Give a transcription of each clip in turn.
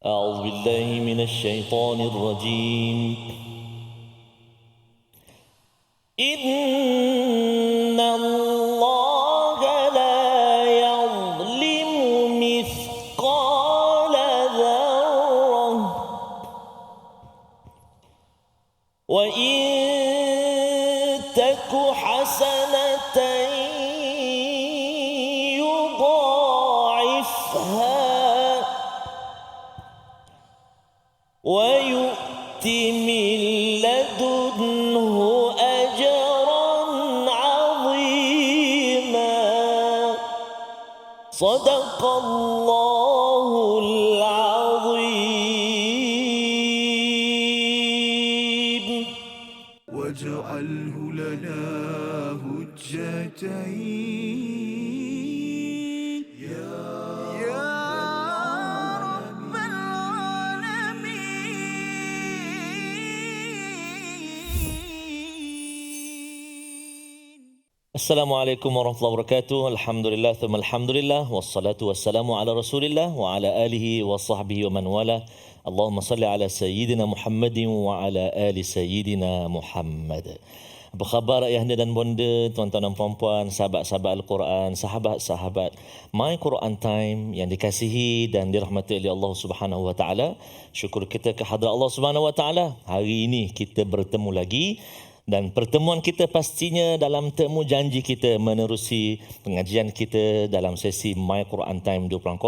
أعوذ بالله من الشيطان الرجيم إن الله لا يظلم مثقال ذرة وإن تك حسنة يضاعفها ويؤت من لدنه أجرا عظيما صدق الله العظيم واجعله لنا هجتين يا رب العالمين. Assalamualaikum warahmatullahi wabarakatuh. Alhamdulillah thumma alhamdulillah wassalatu wassalamu ala Rasulillah wa ala alihi wa sahbihi wa man wala. Allahumma salli ala sayyidina Muhammadin wa ala ali sayyidina Muhammad. Apa khabar ayahanda dan bonda, tuan-tuan dan puan-puan, sahabat-sahabat Al-Quran, sahabat-sahabat My Quran Time yang dikasihi dan dirahmati oleh Allah Subhanahu wa taala. Syukur kita kehadrat Allah Subhanahu wa taala. Hari ini kita bertemu lagi. Dan pertemuan kita pastinya dalam temu janji kita menerusi pengajian kita dalam sesi My Quran Time 2.0.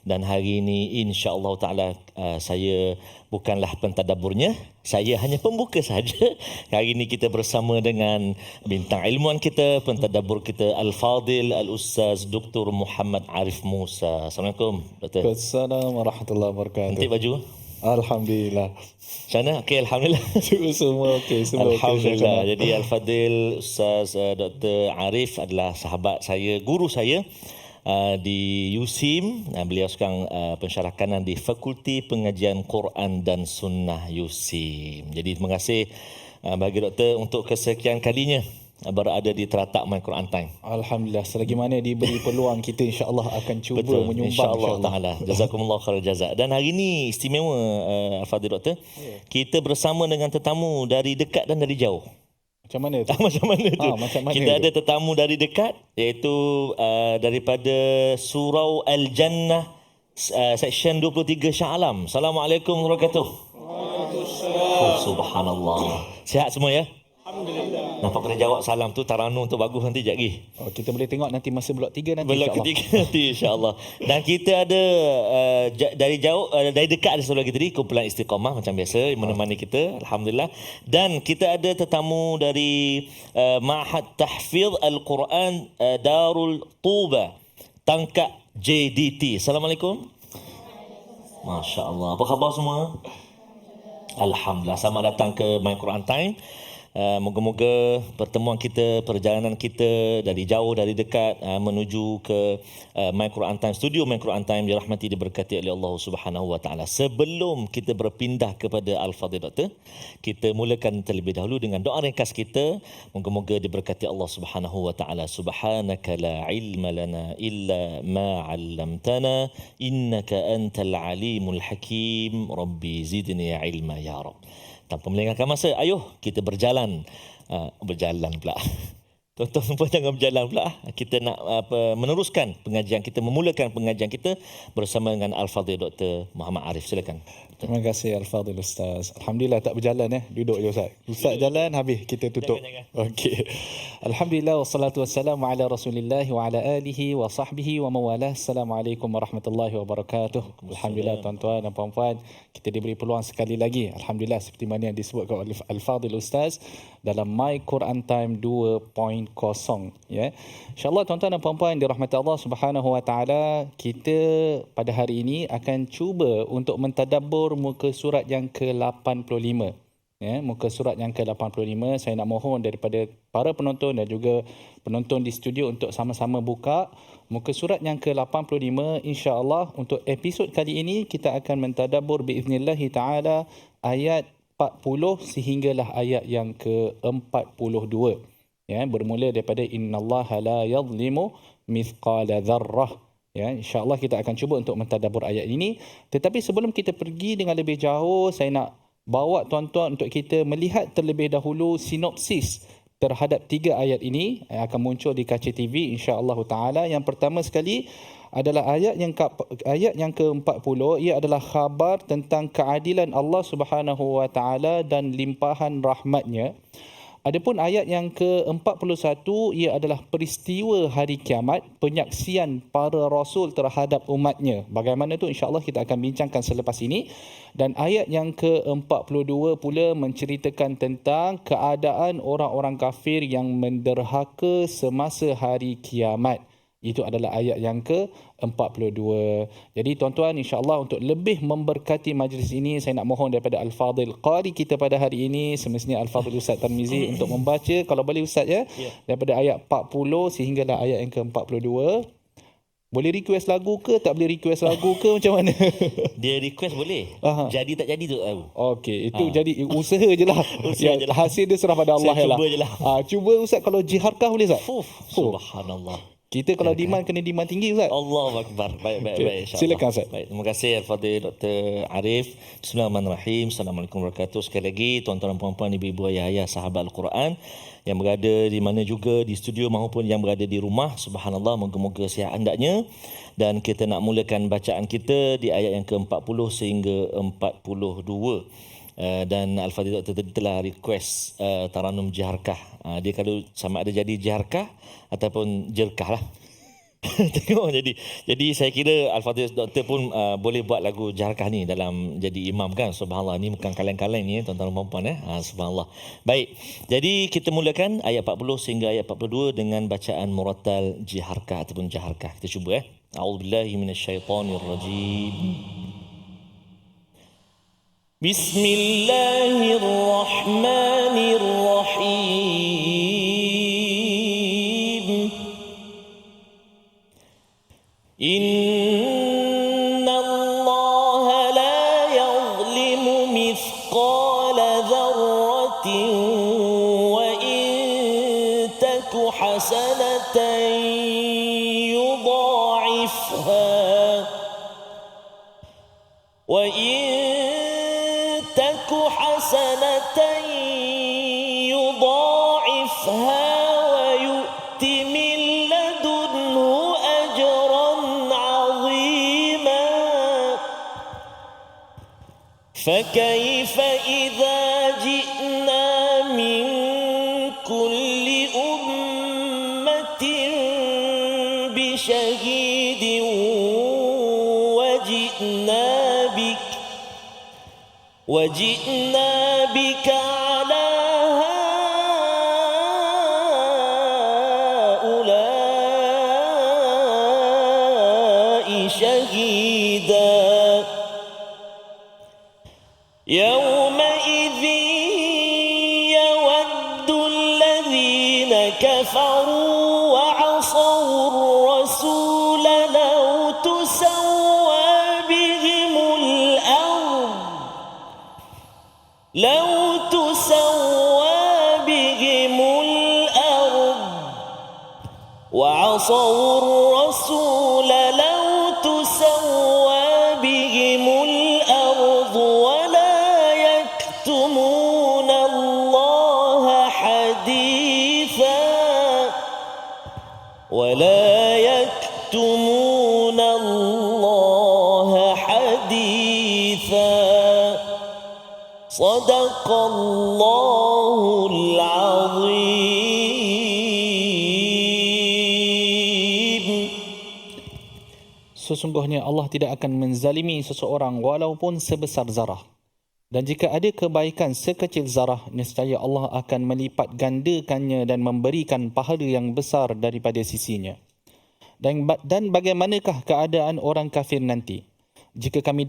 Dan hari ini insya-Allah taala saya bukanlah pentadabburnya, saya hanya pembuka saja. Hari ini kita bersama dengan bintang ilmuwan kita, pentadabbur kita Al-Fadil Al-Ustaz Dr. Muhammad Arif Musa. Assalamualaikum Doktor. Assalamualaikum warahmatullahi wabarakatuh. Cantik baju. Alhamdulillah. Macam mana? Okey, alhamdulillah. Semua okey, semua Alhamdulillah. okey. Jadi Al-Fadil Ustaz Dr. Arif adalah sahabat saya, guru saya di USIM. Beliau sekarang pensyarah kanan di Fakulti Pengajian Quran dan Sunnah USIM. Jadi terima kasih bagi doktor untuk kesekian kalinya berada di teratak My Quran Time. Alhamdulillah, selagi mana diberi peluang kita insya-Allah akan cuba Betul, menyumbang insya-Allah taala. Jazakumullah khairul jazak. Dan hari ini istimewa Al-Fadil Doktor. Kita bersama dengan tetamu dari dekat dan dari jauh. Macam mana tu? Macam mana tu? Macam mana Kita tu? ada tetamu dari dekat, iaitu daripada Surau Al-Jannah, section 23 Shah Alam. Assalamualaikum warahmatullahi wabarakatuh. Oh, subhanallah. Sihat semua ya? Alhamdulillah. Nampak kena jawab salam tu Taranum tu bagus nanti sekejap lagi. Kita boleh tengok nanti masa blok 3 nanti Blok insya-Allah. ketiga nanti insya-Allah. Dan kita ada dari jauh, dari dekat ada satu lagi tadi, kumpulan Istiqamah macam biasa menemani kita, alhamdulillah. Dan kita ada tetamu dari Ma'had Tahfiz Al-Quran Darul Tuba, Tangkak JDT. Assalamualaikum. Masya-Allah. Apa khabar semua? Alhamdulillah. Selamat datang ke My Quran Time. Moga-moga pertemuan kita, perjalanan kita dari jauh, dari dekat menuju ke My Quran Time, studio My Quran Time dirahmati, diberkati oleh Allah Subhanahu wa taala. Sebelum kita berpindah kepada Al-Fadhil Doktor, kita mulakan terlebih dahulu dengan doa ringkas kita. Moga-moga diberkati Allah Subhanahu wa taala. Subhanaka la ilma lana illa ma 'allamtana innaka antal alimul hakim. Rabbi zidni ilma ya Rabb. Tanpa melengahkan masa, ayuh kita berjalan. Berjalan pula. Tuan-tuan semua jangan berjalan pula. Kita nak meneruskan pengajian kita, memulakan pengajian kita bersama dengan Al-Fadhil Dr. Muhammad Arif. Silakan. Terima kasih Al-Fadhil Ustaz. Alhamdulillah tak berjalan duduk je Ustaz. Ustaz jalan habis kita tutup. Jangan. Okey. Alhamdulillah wassalatu wassalamu ala Rasulillah wa ala alihi wa sahbihi wa mawalah. Assalamualaikum warahmatullahi wabarakatuh. Alhamdulillah tuan-tuan dan puan-puan, kita diberi peluang sekali lagi. Alhamdulillah seperti mana yang disebutkan oleh Al-Fadhil Ustaz dalam My Quran Time 2.0 ya. Insya-Allah tuan-tuan dan puan-puan dirahmati Allah Subhanahu wa taala, kita pada hari ini akan cuba untuk mentadabbur muka surat yang ke-85. Ya, muka surat yang ke-85, saya nak mohon daripada para penonton dan juga penonton di studio untuk sama-sama buka muka surat yang ke-85. Insya-Allah untuk episod kali ini kita akan mentadabbur biiznillahi taala ayat 40 sehinggalah ayat yang ke-42. Ya, bermula daripada innallaha la yadhlimu mithqala dzarrah. Ya, insya-Allah kita akan cuba untuk mentadabbur ayat ini. Tetapi sebelum kita pergi dengan lebih jauh, saya nak bawa tuan-tuan untuk kita melihat terlebih dahulu sinopsis terhadap 3 ayat ini yang akan muncul di kaca TV insya-Allah taala. Yang pertama sekali adalah ayat yang ke-40, ia adalah khabar tentang keadilan Allah Subhanahu wa taala dan limpahan rahmatnya. Adapun ayat yang ke-41, ia adalah peristiwa hari kiamat, penyaksian para rasul terhadap umatnya. Bagaimana itu insya-Allah kita akan bincangkan selepas ini. Dan ayat yang ke-42 pula menceritakan tentang keadaan orang-orang kafir yang menderhaka semasa hari kiamat. Itu adalah ayat yang ke-42. Jadi tuan-tuan, insya-Allah untuk lebih memberkati majlis ini, saya nak mohon daripada Al-Fadhil Qari kita pada hari ini, semestinya Al-Fadhil Ustaz Tarmizi untuk membaca, kalau boleh Ustaz ya, daripada ayat 40 sehinggalah ayat yang ke-42. Boleh request lagu ke, tak boleh request lagu ke, macam mana? Dia request boleh. Aha. Jadi tak jadi tu tahu. Okey, itu jadi usaha je lah. Usaha je lah. Hasil dia serah pada Allah Saya lah. cuba je lah. Cuba Ustaz, kalau jiharkah boleh Ustaz? Subhanallah. Kita kalau demand kena demand tinggi Ustaz. Allahu Akbar. Baik, insya-Allah. Silakan Ustaz. Baik, terima kasih Al-Fadhil Dr. Arif. Bismillahirrahmanirrahim. Assalamualaikum warahmatullahi wabarakatuh. Sekali lagi tuan-tuan dan puan-puan, ibu-ibu, ayah-ayah, sahabat Al-Quran yang berada di mana juga di studio maupun yang berada di rumah. Subhanallah, moga-moga sihat hendaknya. Dan kita nak mulakan bacaan kita di ayat yang ke-40 sehingga 42. Dan Al-Fadhil Dr. tadi telah request Taranum Jiharkah. Dia kalau sama ada jadi Jiharkah ataupun Jerkah lah. Tengok, jadi saya kira Al-Fadhil Doktor pun boleh buat lagu Jiharkah ni dalam jadi imam kan. Subhanallah, ni bukan kaleng-kaleng ni tuan-tuan dan puan-puan subhanallah. Baik, jadi kita mulakan ayat 40 sehingga ayat 42 dengan bacaan murattal Jiharkah ataupun Jiharkah. Kita cuba A'udzubillahi minasyaitonirrajim. Bismillahirrahmanirrahim. Inna Allah la yazlimu mithqala dharratin wa in taku hasanatan yudha'ifha wa in taku hasanatan yudha'ifha wa yu'ti min ladunhu ajran 'azima. فكيف إذا جئنا من كل أمة بشهيد وجئنا بك على هؤلاء شهيدا يومئذ يود الذين كفروا وعصوا الرسول لو تسوى بهم الأرض وعصوا الرسول لو تسوى بهم الأرض ولا يكتمون الله حديثا صدق الله العظيم. Sesungguhnya Allah tidak akan menzalimi seseorang walaupun sebesar zarah. Dan jika ada kebaikan sekecil zarah, nescaya Allah akan melipat gandakannya dan memberikan pahala yang besar daripada sisinya. Dan bagaimanakah keadaan orang kafir nanti? Jika kami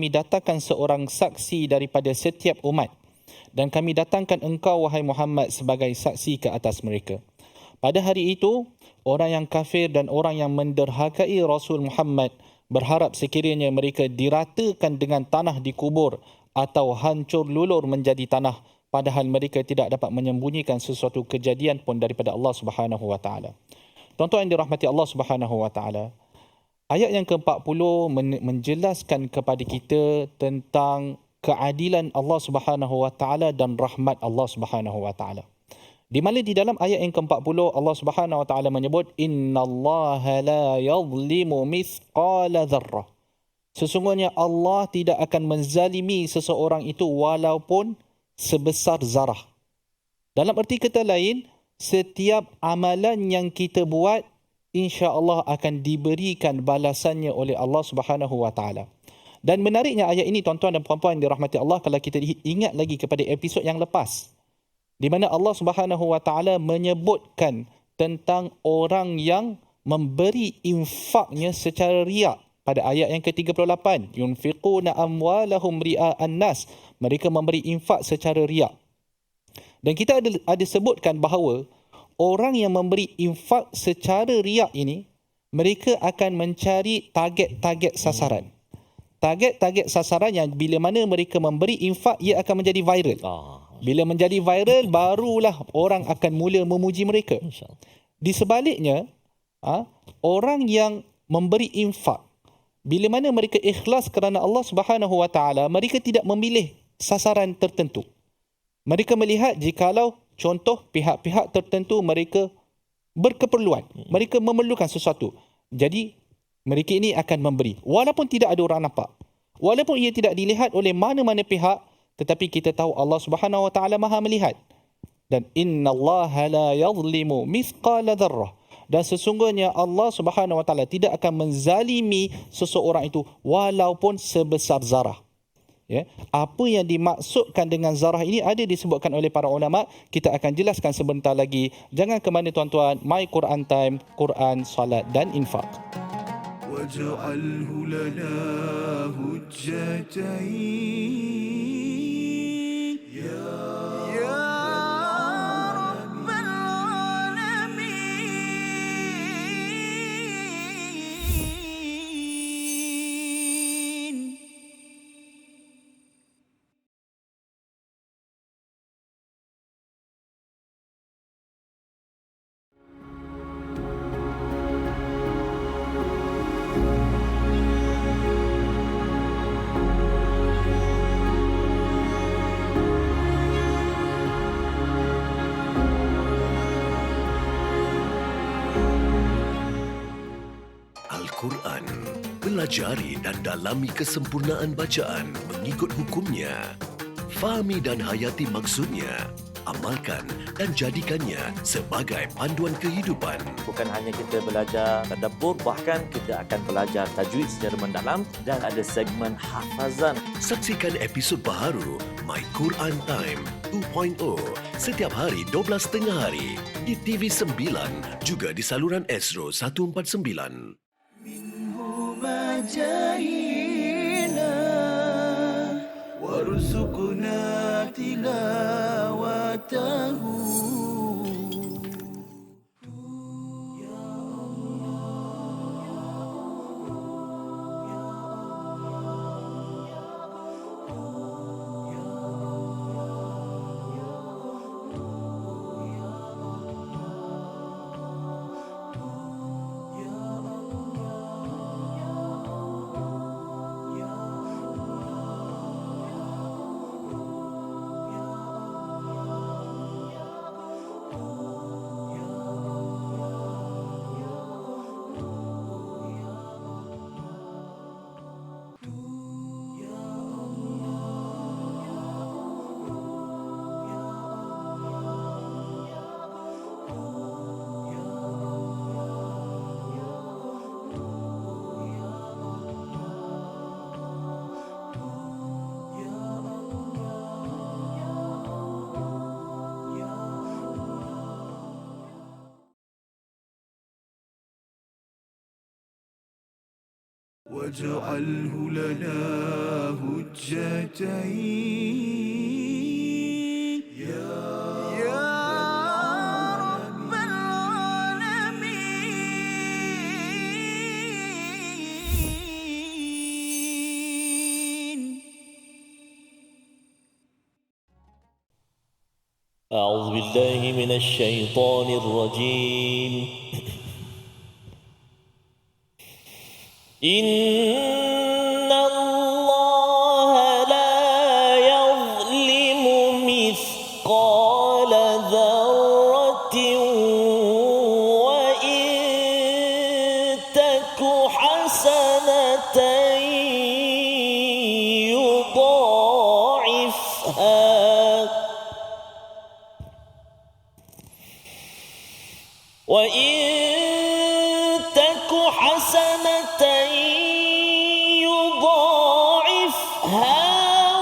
datangkan seorang saksi daripada setiap umat, dan kami datangkan engkau wahai Muhammad sebagai saksi ke atas mereka. Pada hari itu, orang yang kafir dan orang yang menderhakai Rasul Muhammad berharap sekiranya mereka diratakan dengan tanah di kubur atau hancur lulur menjadi tanah, padahal mereka tidak dapat menyembunyikan sesuatu kejadian pun daripada Allah Subhanahu wa taala. Tuan-tuan yang dirahmati Allah Subhanahu Wa Taala, ayat yang ke-40 menjelaskan kepada kita tentang keadilan Allah Subhanahu Wa Taala dan rahmat Allah Subhanahu Wa Taala. Di mana di dalam ayat yang ke-40 Allah Subhanahu Wa Taala menyebut innallaha la yadhlimu mithqala dzarrah. Sesungguhnya Allah tidak akan menzalimi seseorang itu walaupun sebesar zarah. Dalam erti kata lain, setiap amalan yang kita buat insya-Allah akan diberikan balasannya oleh Allah Subhanahu Wa Taala. Dan menariknya ayat ini tuan-tuan dan puan-puan yang dirahmati Allah, kalau kita ingat lagi kepada episod yang lepas, di mana Allah Subhanahu Wa Taala menyebutkan tentang orang yang memberi infaknya secara riak pada ayat yang ke-38, yunfiquna amwalahum ria'an nas, mereka memberi infak secara riak. Dan kita ada sebutkan bahawa orang yang memberi infak secara riak ini, mereka akan mencari target-target sasaran. Target-target sasaran yang bila mana mereka memberi infak, ia akan menjadi viral. Bila menjadi viral, barulah orang akan mula memuji mereka. Di sebaliknya, orang yang memberi infak, bila mana mereka ikhlas kerana Allah Subhanahu Wa Taala, mereka tidak memilih sasaran tertentu. Mereka melihat jikalau contoh pihak-pihak tertentu mereka berkeperluan, mereka memerlukan sesuatu, jadi mereka ini akan memberi walaupun tidak ada orang nampak, walaupun ia tidak dilihat oleh mana-mana pihak, tetapi kita tahu Allah Subhanahu Wa Taala Maha melihat. Dan innallaha la yadhlimu mithqala dzarrah, dan sesungguhnya Allah Subhanahu Wa Taala tidak akan menzalimi seseorang itu walaupun sebesar zarah. Ya, apa yang dimaksudkan dengan zarah ini ada disebutkan oleh para ulama. Kita akan jelaskan sebentar lagi. Jangan ke mana tuan-tuan. My Quran Time, Quran, salat dan infak. واجعله لنا هجتين يا رب العالمين. Al-Quran. Pelajari dan dalami kesempurnaan bacaan mengikut hukumnya. Fahami dan hayati maksudnya. Amalkan dan jadikannya sebagai panduan kehidupan. Bukan hanya kita belajar tadabbur, bahkan kita akan belajar tajwid secara mendalam dan ada segmen hafazan. Saksikan episod baharu My Quran Time 2.0 setiap hari 12.30 hari di TV9 juga di saluran Astro 149. مجاهينا وارزقنا تلاوته. واجعله لنا هجتين يا رب العالمين. أعوذ بالله من الشيطان الرجيم. Inna Allah la yazlimu mithqala dzarratin wa in taku hasanatan yudha'ifha wa in taku hasanatan yudha'ifha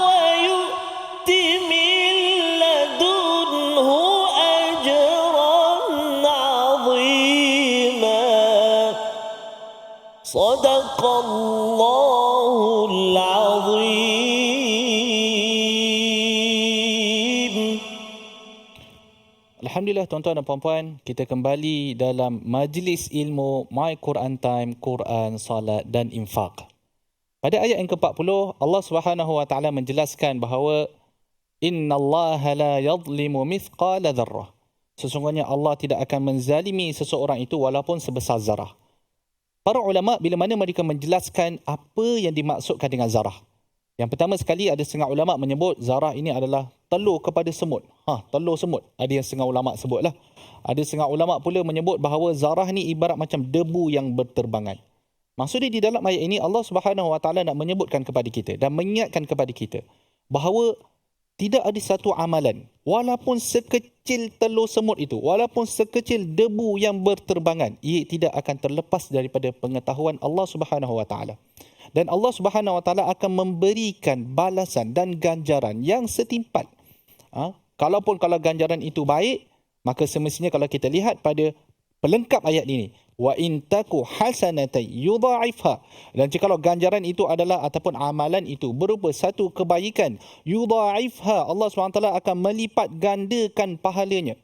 wa yu'ti min ladunhu ajran 'azima. Sadaqallahul 'azim. Alhamdulillah tuan-tuan dan puan-puan, kita kembali dalam majlis ilmu My Quran Time, Quran, Salat dan Infak. Pada ayat yang ke-40, Allah Subhanahu Wa Taala menjelaskan bahawa innallaha la yadhlimu mithqala dzarrah. Sesungguhnya Allah tidak akan menzalimi seseorang itu walaupun sebesar zarah. Para ulama bila mana mereka menjelaskan apa yang dimaksudkan dengan zarah. Yang pertama sekali, ada setengah ulama menyebut zarah ini adalah telur kepada semut. Telur semut. Ada yang setengah ulama sebutlah. Ada setengah ulama pula menyebut bahawa zarah ni ibarat macam debu yang berterbangan. Maksudnya di dalam ayat ini Allah Subhanahu Wa Taala nak menyebutkan kepada kita dan mengingatkan kepada kita bahawa tidak ada satu amalan walaupun sekecil telur semut itu, walaupun sekecil debu yang berterbangan, ia tidak akan terlepas daripada pengetahuan Allah Subhanahu Wa Taala. Dan Allah Subhanahu Wa Taala akan memberikan balasan dan ganjaran yang setimpal. Kalau ganjaran itu baik, maka semestinya kalau kita lihat pada pelengkap ayat ini, wa in taku hasanatan yudha'ifha, dan jikalau ganjaran itu adalah ataupun amalan itu berupa satu kebaikan, yudha'ifha, Allah SWT akan melipat gandakan pahalanya.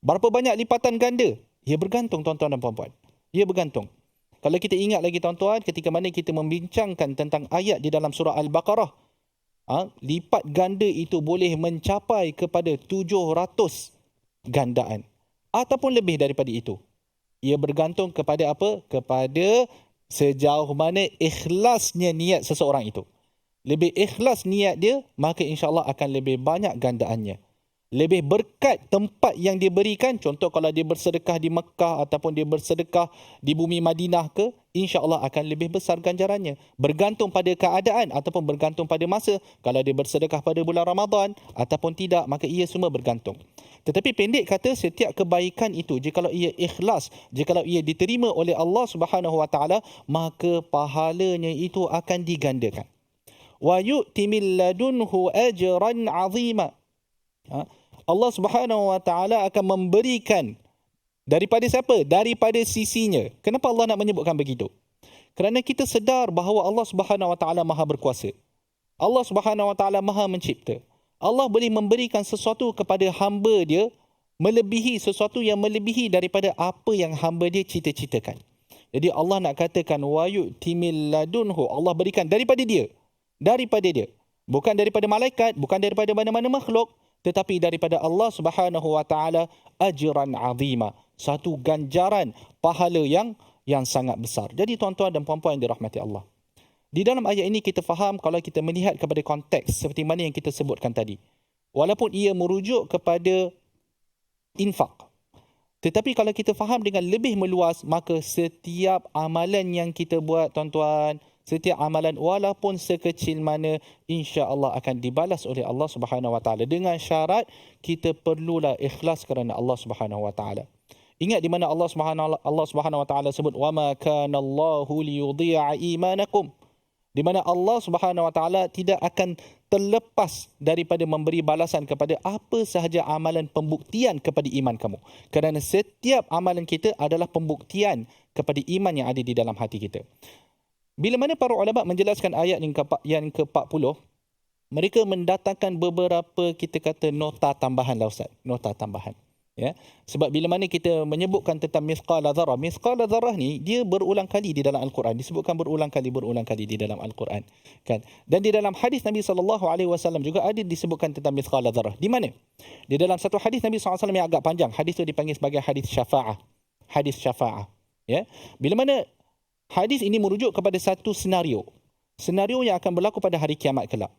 Berapa banyak lipatan ganda? Ia bergantung tuan-tuan dan puan-puan. Ia bergantung. Kalau kita ingat lagi tuan-tuan, ketika mana kita membincangkan tentang ayat di dalam surah Al-Baqarah, lipat ganda itu boleh mencapai kepada 700 gandaan ataupun lebih daripada itu. Ia bergantung kepada apa? Kepada sejauh mana ikhlasnya niat seseorang itu. Lebih ikhlas niat dia, maka insya-Allah akan lebih banyak gandaannya. Lebih berkat tempat yang dia berikan, contoh kalau dia bersedekah di Mekah ataupun dia bersedekah di bumi Madinah ke, insya-Allah akan lebih besar ganjarannya. Bergantung pada keadaan ataupun bergantung pada masa. Kalau dia bersedekah pada bulan Ramadan ataupun tidak, maka ia semua bergantung. Tetapi pendek kata, setiap kebaikan itu jikalau ia ikhlas, jikalau ia diterima oleh Allah Subhanahu Wa Taala, maka pahalanya itu akan digandakan. Wa yu'ti min ladunhu ajran 'azima. Allah Subhanahu Wa Taala akan memberikan daripada siapa? Daripada sisinya. Kenapa Allah nak menyebutkan begitu? Kerana kita sedar bahawa Allah Subhanahu Wa Taala Maha berkuasa. Allah Subhanahu Wa Taala Maha mencipta. Allah boleh memberikan sesuatu kepada hamba dia melebihi sesuatu yang melebihi daripada apa yang hamba dia cita-citakan. Jadi Allah nak katakan wa yu'ti min ladunhu, Allah berikan daripada dia. Daripada dia. Bukan daripada malaikat, bukan daripada mana-mana makhluk, tetapi daripada Allah Subhanahu Wa Taala ajran 'azima, satu ganjaran pahala yang sangat besar. Jadi tuan-tuan dan puan-puan yang dirahmati Allah, di dalam ayat ini kita faham, kalau kita melihat kepada konteks seperti mana yang kita sebutkan tadi, walaupun ia merujuk kepada infak, tetapi kalau kita faham dengan lebih meluas, maka setiap amalan yang kita buat tuan-tuan, setiap amalan walaupun sekecil mana, insya-Allah akan dibalas oleh Allah Subhanahu Wa Taala, dengan syarat kita perlulah ikhlas kerana Allah Subhanahu Wa Taala. Ingat di mana Allah Subhanahu Wa Taala sebut wa ma kana Allahu liyudhi'a imanakum, di mana Allah Subhanahu Wa Taala tidak akan terlepas daripada memberi balasan kepada apa sahaja amalan pembuktian kepada iman kamu. Kerana setiap amalan kita adalah pembuktian kepada iman yang ada di dalam hati kita. Bila mana para ulama menjelaskan ayat yang ke-40, mereka mendatangkan beberapa, kita kata, nota tambahan lah Ustaz. Nota tambahan. Ya. Sebab bila mana kita menyebutkan tentang mithqala dzarrah ni, dia berulang kali di dalam Al-Quran. Disebutkan berulang kali di dalam Al-Quran. Kan? Dan di dalam hadis Nabi SAW juga ada disebutkan tentang mithqala dzarrah. Di mana? Di dalam satu hadis Nabi SAW yang agak panjang. Hadis itu dipanggil sebagai hadis syafa'ah. Hadis syafa'ah. Ya. Bila mana Hadis ini merujuk kepada satu senario. Senario yang akan berlaku pada hari kiamat kelak.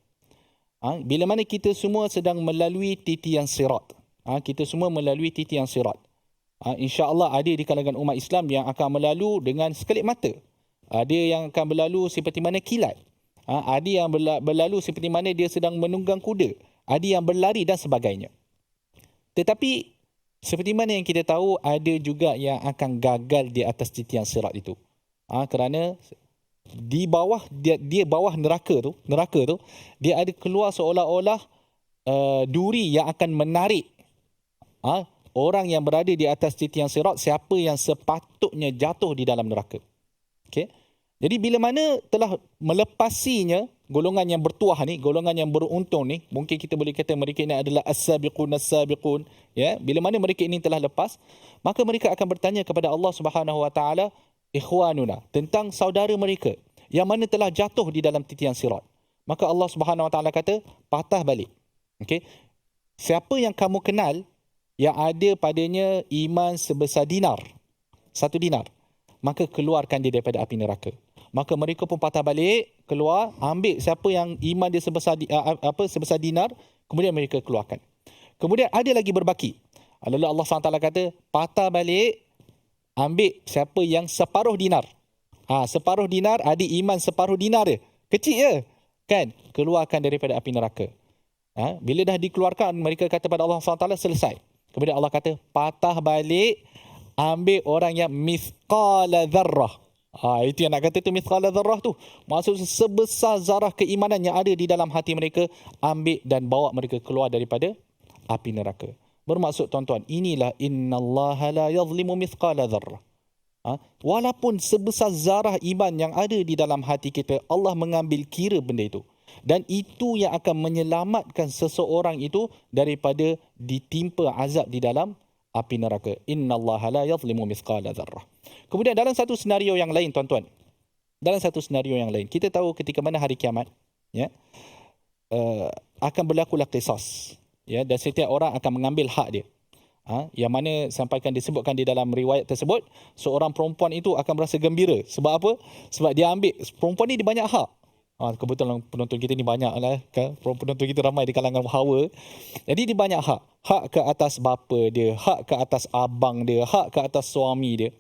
Bila mana kita semua sedang melalui titian sirat. Kita semua melalui titian sirat. InsyaAllah ada di kalangan umat Islam yang akan melalu dengan sekelip mata. Ada yang akan berlalu seperti mana kilat. Ada yang berlalu seperti mana dia sedang menunggang kuda. Ada yang berlari dan sebagainya. Tetapi seperti mana yang kita tahu, ada juga yang akan gagal di atas titian sirat itu. Kerana di bawah dia bawah neraka tu dia ada keluar seolah-olah duri yang akan menarik orang yang berada di atas titian sirat, siapa yang sepatutnya jatuh di dalam neraka. Okey. Jadi bila mana telah melepasinya golongan yang bertuah ni, golongan yang beruntung ni, mungkin kita boleh kata mereka ini adalah as-sabiqun, ya. Bila mana mereka ini telah lepas, maka mereka akan bertanya kepada Allah Subhanahu Wa Taala, ikhwanuna, tentang saudara mereka yang mana telah jatuh di dalam titian sirat. Maka Allah Subhanahu Wa Taala kata, patah balik. Okey. Siapa yang kamu kenal yang ada padanya iman sebesar dinar, 1 dinar, maka keluarkan dia daripada api neraka. Maka mereka pun patah balik, keluar, ambil siapa yang iman dia sebesar dinar, kemudian mereka keluarkan. Kemudian ada lagi berbaki. Lalu Allah SWT kata, patah balik, ambil siapa yang separuh dinar. Separuh dinar, ada iman separuh dinar dia. Kecil je. Kan? Keluarkan daripada api neraka. Bila dah dikeluarkan, mereka kata pada Allah SWT, selesai. Kemudian Allah kata, patah balik, ambil orang yang mithqala dzarrah. Itu yang nak kata tu mithqala dzarrah tu. Maksudnya sebesar zarah keimanan yang ada di dalam hati mereka, ambil dan bawa mereka keluar daripada api neraka. Bermaksud tuan-tuan, inilah innallaha la yazlimu mithqala dzarrah. Walaupun sebesar zarah iman yang ada di dalam hati kita, Allah mengambil kira benda itu. Dan itu yang akan menyelamatkan seseorang itu daripada ditimpa azab di dalam api neraka. Innallaha la yazlimu mithqala dzarrah. Kemudian dalam satu senario yang lain, tuan-tuan. Dalam satu senario yang lain, kita tahu ketika mana hari kiamat, ya, akan berlakulah qisas, ya, dan setiap orang akan mengambil hak dia. Yang mana disebutkan di dalam riwayat tersebut, seorang perempuan itu akan berasa gembira. Sebab apa? Sebab dia ambil, perempuan ni dia banyak hak. Kebetulan penonton kita ni banyak lah, kan? Penonton kita ramai di kalangan hawa. Jadi dia banyak hak. Hak ke atas bapa dia, hak ke atas abang dia, hak ke atas suami dia.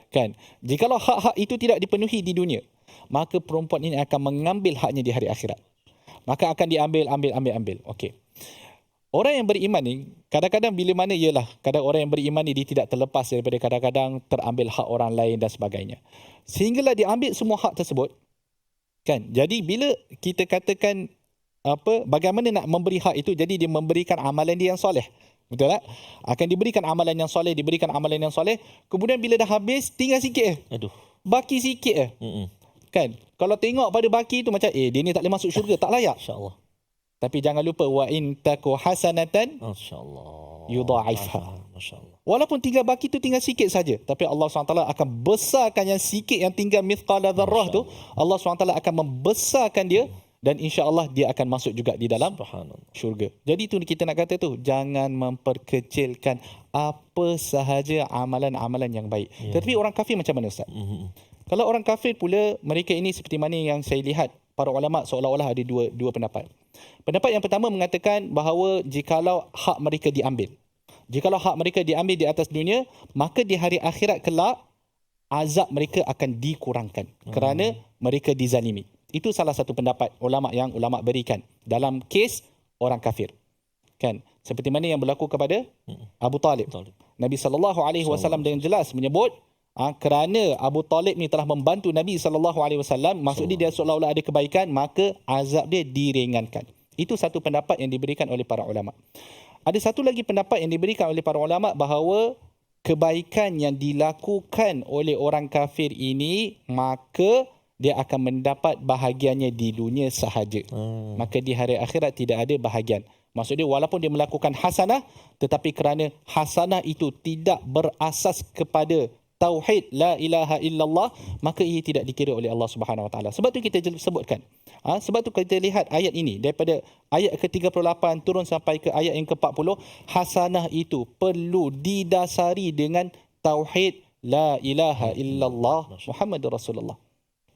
Kan? Jikalau hak-hak itu tidak dipenuhi di dunia, maka perempuan ini akan mengambil haknya di hari akhirat. Maka akan ambil. Okey. Orang yang beriman ni, kadang-kadang bila mana kadang orang yang beriman ni dia tidak terlepas daripada kadang-kadang terambil hak orang lain dan sebagainya. Sehinggalah dia ambil semua hak tersebut. Kan? Jadi bila kita katakan bagaimana nak memberi hak itu, jadi dia memberikan amalan dia yang soleh. Betul tak? Akan diberikan amalan yang soleh, kemudian bila dah habis, tinggal sikit baki sikit Kan? Kalau tengok pada baki tu macam dia ni tak boleh masuk syurga, tak layak. InsyaAllah. Tapi jangan lupa, wa in taku hasanatan InsyaAllah. yudha'ifha. Masya-Allah. Walaupun tinggal baki tu tinggal sikit saja, tapi Allah SWT akan besarkan yang sikit yang tinggal mithqala dzarrah tu, Allah SWT akan membesarkan dia, dan insya-Allah dia akan masuk juga di dalam syurga. Jadi itu kita nak kata tu, jangan memperkecilkan apa sahaja amalan-amalan yang baik. Tetapi orang kafir macam mana, Ustaz? Kalau orang kafir pula, mereka ini seperti mana yang saya lihat, para ulama seolah-olah ada dua pendapat. Pendapat yang pertama mengatakan bahawa jikalau hak mereka diambil, di atas dunia, maka di hari akhirat kelak azab mereka akan dikurangkan kerana mereka dizalimi. Itu salah satu pendapat ulama yang ulama berikan dalam kes orang kafir. Kan? Seperti mana yang berlaku kepada Abu Talib. Nabi SAW dengan jelas menyebut kerana Abu Talib ni telah membantu Nabi SAW, maksudnya dia seolah-olah ada kebaikan, maka azab dia diringankan. Itu satu pendapat yang diberikan oleh para ulama. Ada satu lagi pendapat yang diberikan oleh para ulama bahawa kebaikan yang dilakukan oleh orang kafir ini, maka dia akan mendapat bahagiannya di dunia sahaja. Maka di hari akhirat tidak ada bahagian. Maksudnya walaupun dia melakukan hasanah, tetapi kerana hasanah itu tidak berasas kepada tauhid la ilaha illallah, maka ia tidak dikira oleh Allah Subhanahu Wa Taala. Sebab tu kita sebutkan. Sebab tu kita lihat ayat ini daripada ayat ke-38 turun sampai ke ayat yang ke-40, hasanah itu perlu didasari dengan tauhid la ilaha illallah Muhammadur Rasulullah.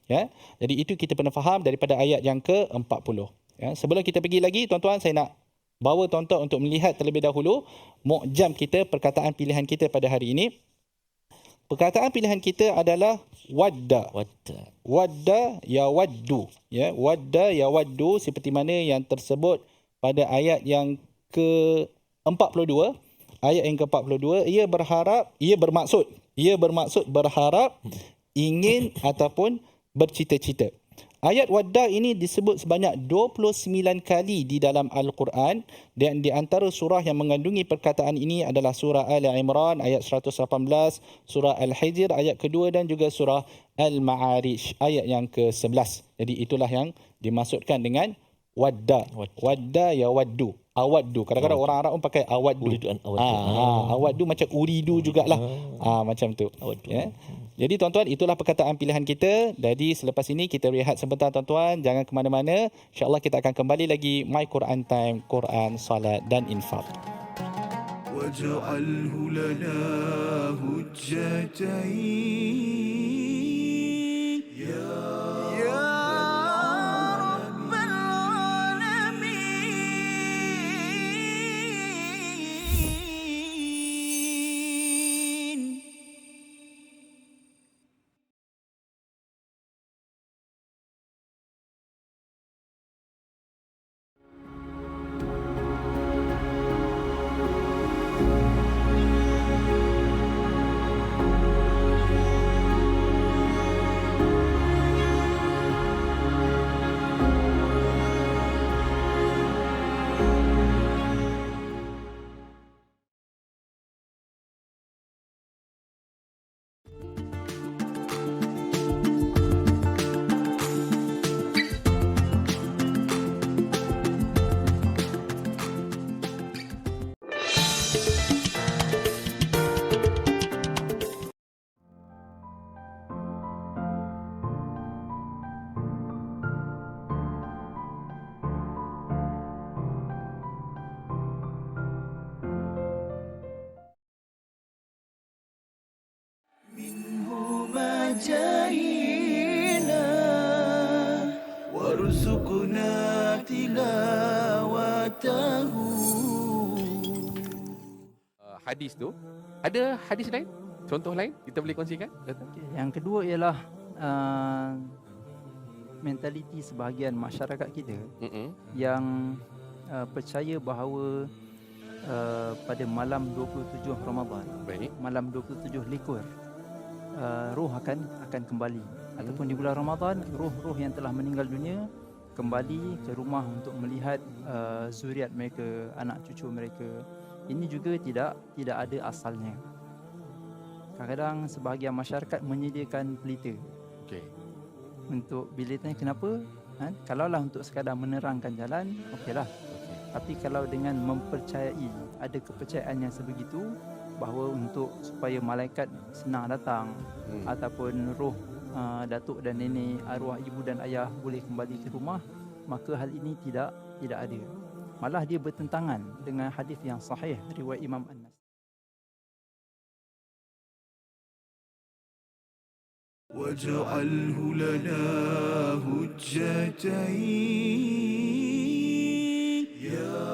Ya. Jadi itu kita pernah faham daripada ayat yang ke-40. Ya. Sebelum kita pergi lagi, tuan-tuan, saya nak bawa tuan-tuan untuk melihat terlebih dahulu mu'jam kita, perkataan pilihan kita pada hari ini. Perkataan pilihan kita adalah wadda. Wadda ya waddu. Ya, wadda ya waddu seperti mana yang tersebut pada ayat yang ke-42. Ayat yang ke-42, ia bermaksud berharap, ingin ataupun bercita-cita. Ayat wadda ini disebut sebanyak 29 kali di dalam Al-Quran, dan di antara surah yang mengandungi perkataan ini adalah surah Ali Imran ayat 118, surah Al-Hijr ayat kedua, dan juga surah Al-Ma'arij ayat yang ke-11. Jadi itulah yang dimaksudkan dengan wadda. Wadda ya waddu. Awaddu. Kadang-kadang orang Arab pun pakai awaddu. Awaddu macam uridu jugalah. Macam tu. Ya. Jadi tuan-tuan, itulah perkataan pilihan kita. Jadi selepas ini kita rehat sebentar tuan-tuan. Jangan ke mana-mana. InsyaAllah kita akan kembali lagi My Quran Time, Quran, Salat dan Infak. واجعله لنا هجتين يا رب العالمين. جاهنا وارزقنا تلاوته. Hadis tu, ada hadis lain? Contoh lain kita boleh kongsikan? Yang kedua ialah mentaliti sebahagian masyarakat kita yang percaya bahawa pada malam 27 Ramadan, malam 27 likur, roh akan kembali, ataupun di bulan Ramadan roh-roh yang telah meninggal dunia kembali ke rumah untuk melihat zuriat mereka, anak cucu mereka. Ini juga tidak ada asalnya. Kadang-kadang sebahagian masyarakat menyediakan pelita. Untuk bila tanya kenapa, kalaulah untuk sekadar menerangkan jalan, okeylah. Tapi kalau dengan mempercayai, ada kepercayaan yang sebegitu bahawa untuk supaya malaikat senang datang, ataupun roh datuk dan nenek, arwah ibu dan ayah boleh kembali ke rumah, maka hal ini tidak ada. Malah dia bertentangan dengan hadis yang sahih riwayat Imam An-Nasai. واجعله لنا هجتين يا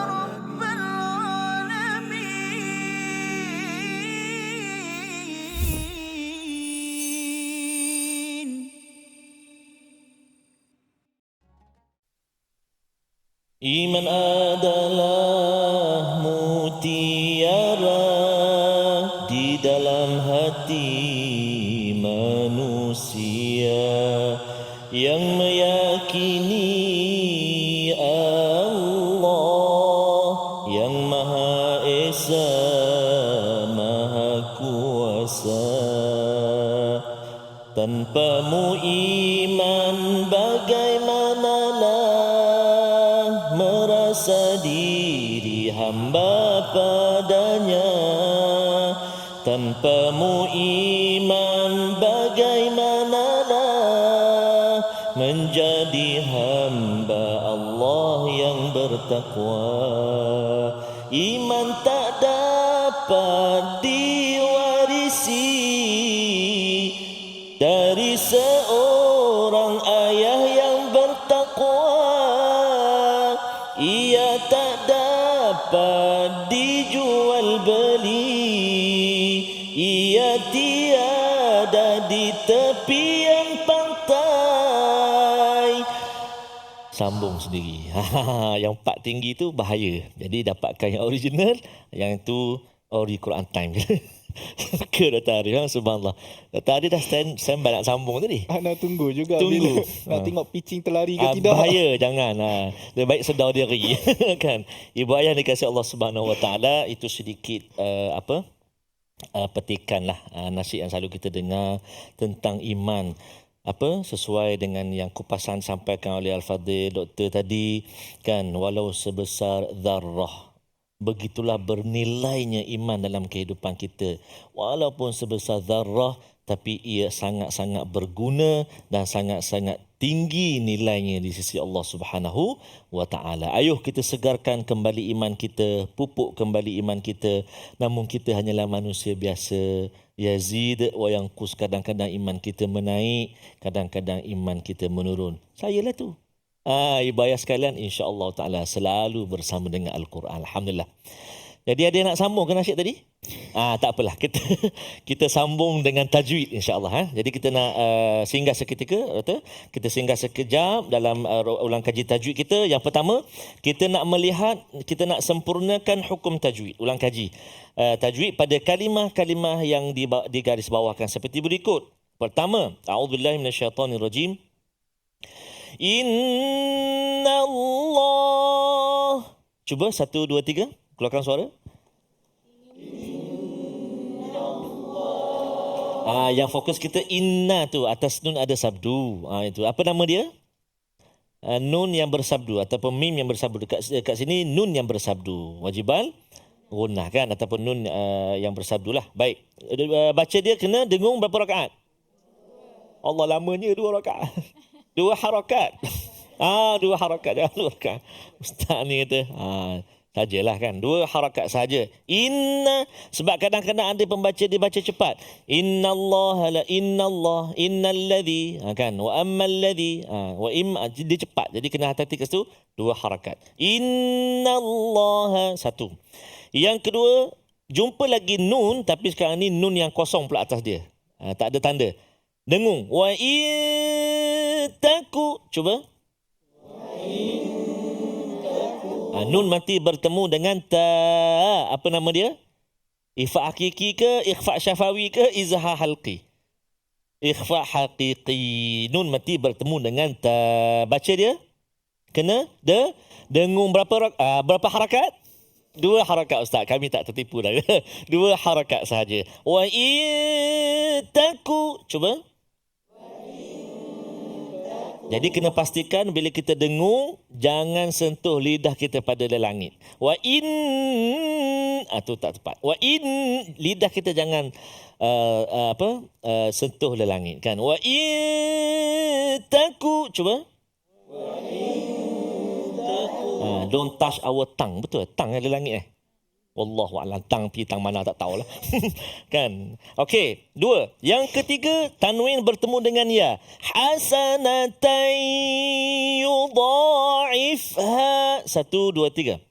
رب العالمين. Iman adalah mutiara di dalam hati manusia yang meyakini Allah yang Maha Esa, Maha Kuasa. Tanpamu iman bagaimanalah merasa diri hamba padanya. Tanpamu iman bagaimanalah menjadi hamba Allah yang bertakwa. Iman tak dapat diwarisi sambung sendiri. Yang part tinggi tu bahaya. Jadi dapatkan yang original, yang itu ori Quran Time. Ke Dr. Arif, subhanallah. Dr. Arif dah stand by nak sambung tadi. Nak tunggu juga Tunggu. bila nak tengok pitching terlari ke tidak. Bahaya, jangan. Lebih baik sedar diri. Kan? Ibu ayah dikasihi Allah Subhanahu Wa Taala, itu sedikit petikanlah nasihat yang selalu kita dengar tentang iman. Sesuai dengan yang kupasan sampaikan oleh Al-Fadhil Doktor tadi, kan, walau sebesar zarrah, begitulah bernilainya iman dalam kehidupan kita. Walaupun sebesar zarrah, tapi ia sangat-sangat berguna dan sangat-sangat tinggi nilainya di sisi Allah Subhanahu wa Taala. Ayuh kita segarkan kembali iman kita, pupuk kembali iman kita. Namun kita hanyalah manusia biasa. Yazid wa yanqus, kadang-kadang iman kita menaik, kadang-kadang iman kita menurun. Sayalah tu. Ibu ayah sekalian, insya-Allah taala selalu bersama dengan Al-Quran. Alhamdulillah. Jadi ada yang nak sambung ke nasyid tadi? Tak apalah. Kita sambung dengan tajwid insya-Allah. Jadi kita nak singgah seketika, betul? Kita singgah sekejap dalam ulang kaji tajwid kita. Yang pertama, kita nak melihat, kita nak sempurnakan hukum tajwid. Ulang kaji tajwid pada kalimah-kalimah yang digaris bawahkan seperti berikut. Pertama, a'udzubillahi minasyaitonirrajim. Innallah. Cuba 1 2 3 keluarkan suara. Yang fokus kita inna tu, atas nun ada sabdu. Itu apa nama dia? Nun yang bersabdu ataupun mim yang bersabdu. Dekat sini nun yang bersabdu. Wajibal gunnah, kan, ataupun nun yang bersabdu lah. Baik. Baca dia kena dengung berapa rakaat? Allah, lamanya 2 rakaat. 2 harakat. 2 harakat, jangan 2 rakaat. Ustaz ni kata, sajalah, kan, 2 harakat saja. Inna, sebab kadang-kadang ada pembaca dia baca cepat. Innallaha la innallah innalladzi, kan, wa ammalladzi, wa imma, dia cepat. Jadi kena hati-hati ke situ, 2 harakat. Innallaha, 1. Yang kedua, jumpa lagi nun, tapi sekarang ni nun yang kosong pula atas dia. Tak ada tanda. Dengung. Wa itaku, cuba. Nun mati bertemu dengan ta. Apa nama dia? Ikhfa hakiki ke, ikhfa syafawi ke, izhar halqi? Ikhfa haqiqi. Nun mati bertemu dengan ta. Baca dia. Kena dengung berapa harakat? 2 harakat, Ustaz. Kami tak tertipu dah. 2 harakat sahaja. Wa itaku. Cuba. Jadi kena pastikan bila kita dengung, jangan sentuh lidah kita pada langit. Wa in, tu tak tepat. Wa in, lidah kita jangan sentuh le langit, kan. Wa in taku, cuba. Don't touch our tongue. Betul, tongue ada langit Wallahu a'lam, tang pi tang mana tak tahulah. Kan. Okey, 2. Yang ketiga, tanwin bertemu dengan ya. Hasanatan yudha'ifha. 1 2 3.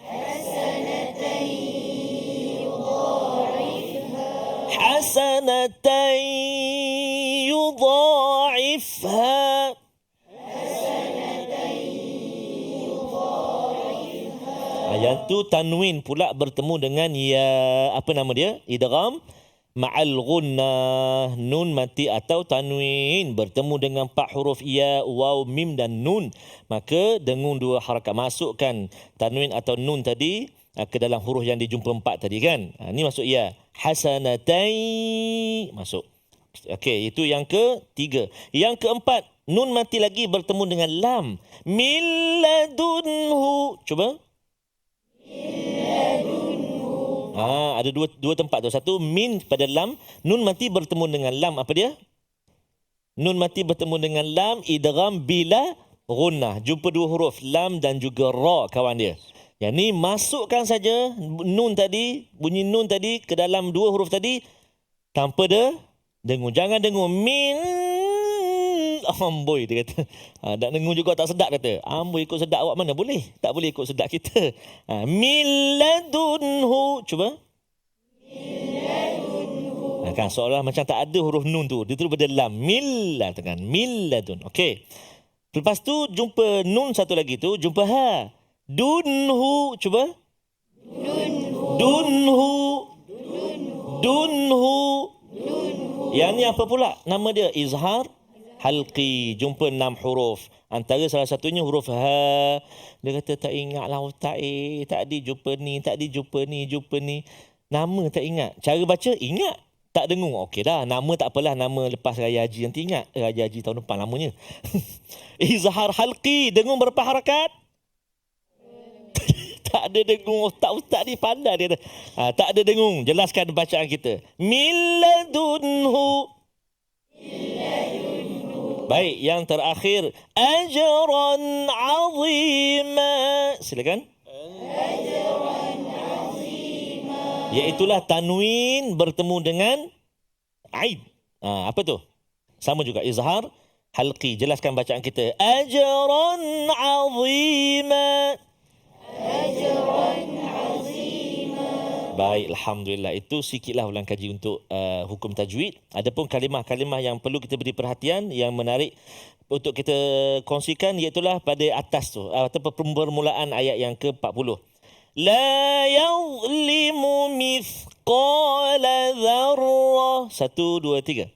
Hasanatan yudha'ifha. Hasanatan yudha'ifha. Yang tu tanwin pula bertemu dengan ya, apa nama dia? Idgham ma'al gunnah. Nun mati atau tanwin bertemu dengan 4 huruf ya, waw, mim dan nun. Maka dengung 2 harakat. Masukkan tanwin atau nun tadi ke dalam huruf yang dijumpa 4 tadi, kan. Ni masuk ya. Hasanatai masuk. Okey, itu yang ketiga. Yang keempat, nun mati lagi bertemu dengan lam. Min ladunhu. Cuba. Ada dua tempat tu. Satu, min pada lam. Nun mati bertemu dengan lam. Apa dia? Nun mati bertemu dengan lam, idgham bila gunnah. Jumpa 2 huruf, lam dan juga ra, kawan dia. Yang ni masukkan saja nun tadi, bunyi nun tadi ke dalam 2 huruf tadi tanpa dengung. Jangan dengung. Min amboi, dia kata. Tak dengung juga tak sedap, kata. Amboi ikut sedap awak mana? Boleh. Tak boleh ikut sedap kita. Min ladunhu. Cuba. Min ladunhu. Kan seolah macam tak ada huruf nun tu. Dia terus pada lam. Min ladun. Min ladun. Okey. Lepas tu jumpa nun satu lagi tu, jumpa ha. Dunhu, cuba. Dunhu. Dunhu. Yang ni apa pula? Nama dia izhar halqi. Jumpa 6 huruf. Antara salah satunya huruf ha. Dia kata tak ingat lah Ustaz. Tak ada jumpa ni, tak ada jumpa ni, jumpa ni. Nama tak ingat. Cara baca ingat. Tak dengung. Okey dah. Nama tak apalah. Nama lepas Raya Haji nanti ingat. Raya Haji tahun depan namanya. Izhar halqi. Dengung berapa harakat? Tak ada dengung. Ustaz ni pandai dia. Tak ada dengung. Jelaskan bacaan kita. Milladunhu. Baik, yang terakhir. Ajran azima. Silakan. Iaitulah tanwin bertemu dengan aid. Apa tu? Sama juga. Izhar halqi. Jelaskan bacaan kita. Ajran azima. Baik, Alhamdulillah. Itu sikitlah ulang kaji untuk hukum tajwid. Adapun kalimah-kalimah yang perlu kita beri perhatian, yang menarik untuk kita kongsikan, iaitulah pada atas tu, atau permulaan ayat yang ke-40. La yazlimu mithqala dharrah. 1, 2, 3.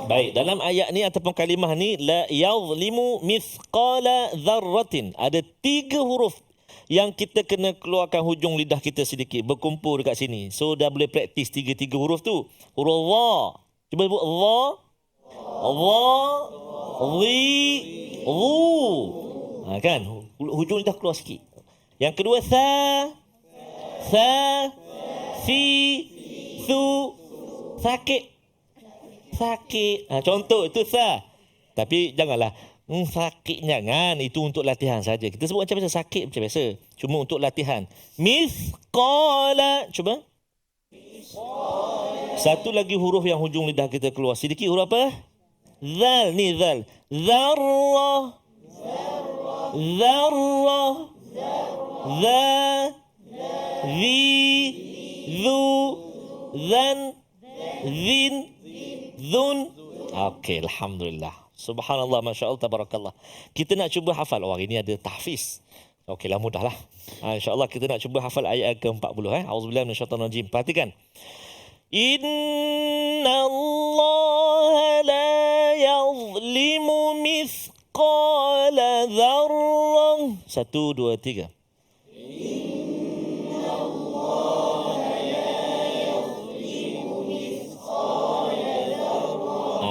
Baik, dalam ayat ni ataupun kalimah ni, la yazlimu mithqala dharratin. Ada 3 huruf yang kita kena keluarkan hujung lidah kita sedikit, berkumpul dekat sini. So dah boleh praktis 3 huruf tu. Huruf dha. Cuba sebut dha. Dha. Dhi. Dhu. Kan? Hujung lidah keluar sikit. Yang kedua tha. Tha. Fi. Thu. Sakit. Sakit. Contoh itu tha. Tapi janganlah sakit, jangan. Itu untuk latihan saja. Kita sebut macam biasa, sakit macam biasa. Cuma untuk latihan. Mithqala. Cuba. Satu lagi huruf yang hujung lidah kita keluar sedikit. Huruf apa? Zal. Ni zal. Zarrah. Zarrah. Za. Zi. Zu. Zan. Zin. Zun. Okey, Alhamdulillah. Subhanallah, Masya Allah, Tabarakallah. Kita nak cuba hafal. Oh, hari ini ada tahfiz. Okeylah, mudahlah. InsyaAllah kita nak cuba hafal ayat ke-40. Auzubillah minasyaitanir rajim. Perhatikan. Inna Allah la yazlimu mithqala dharrah. 1, 2, 3.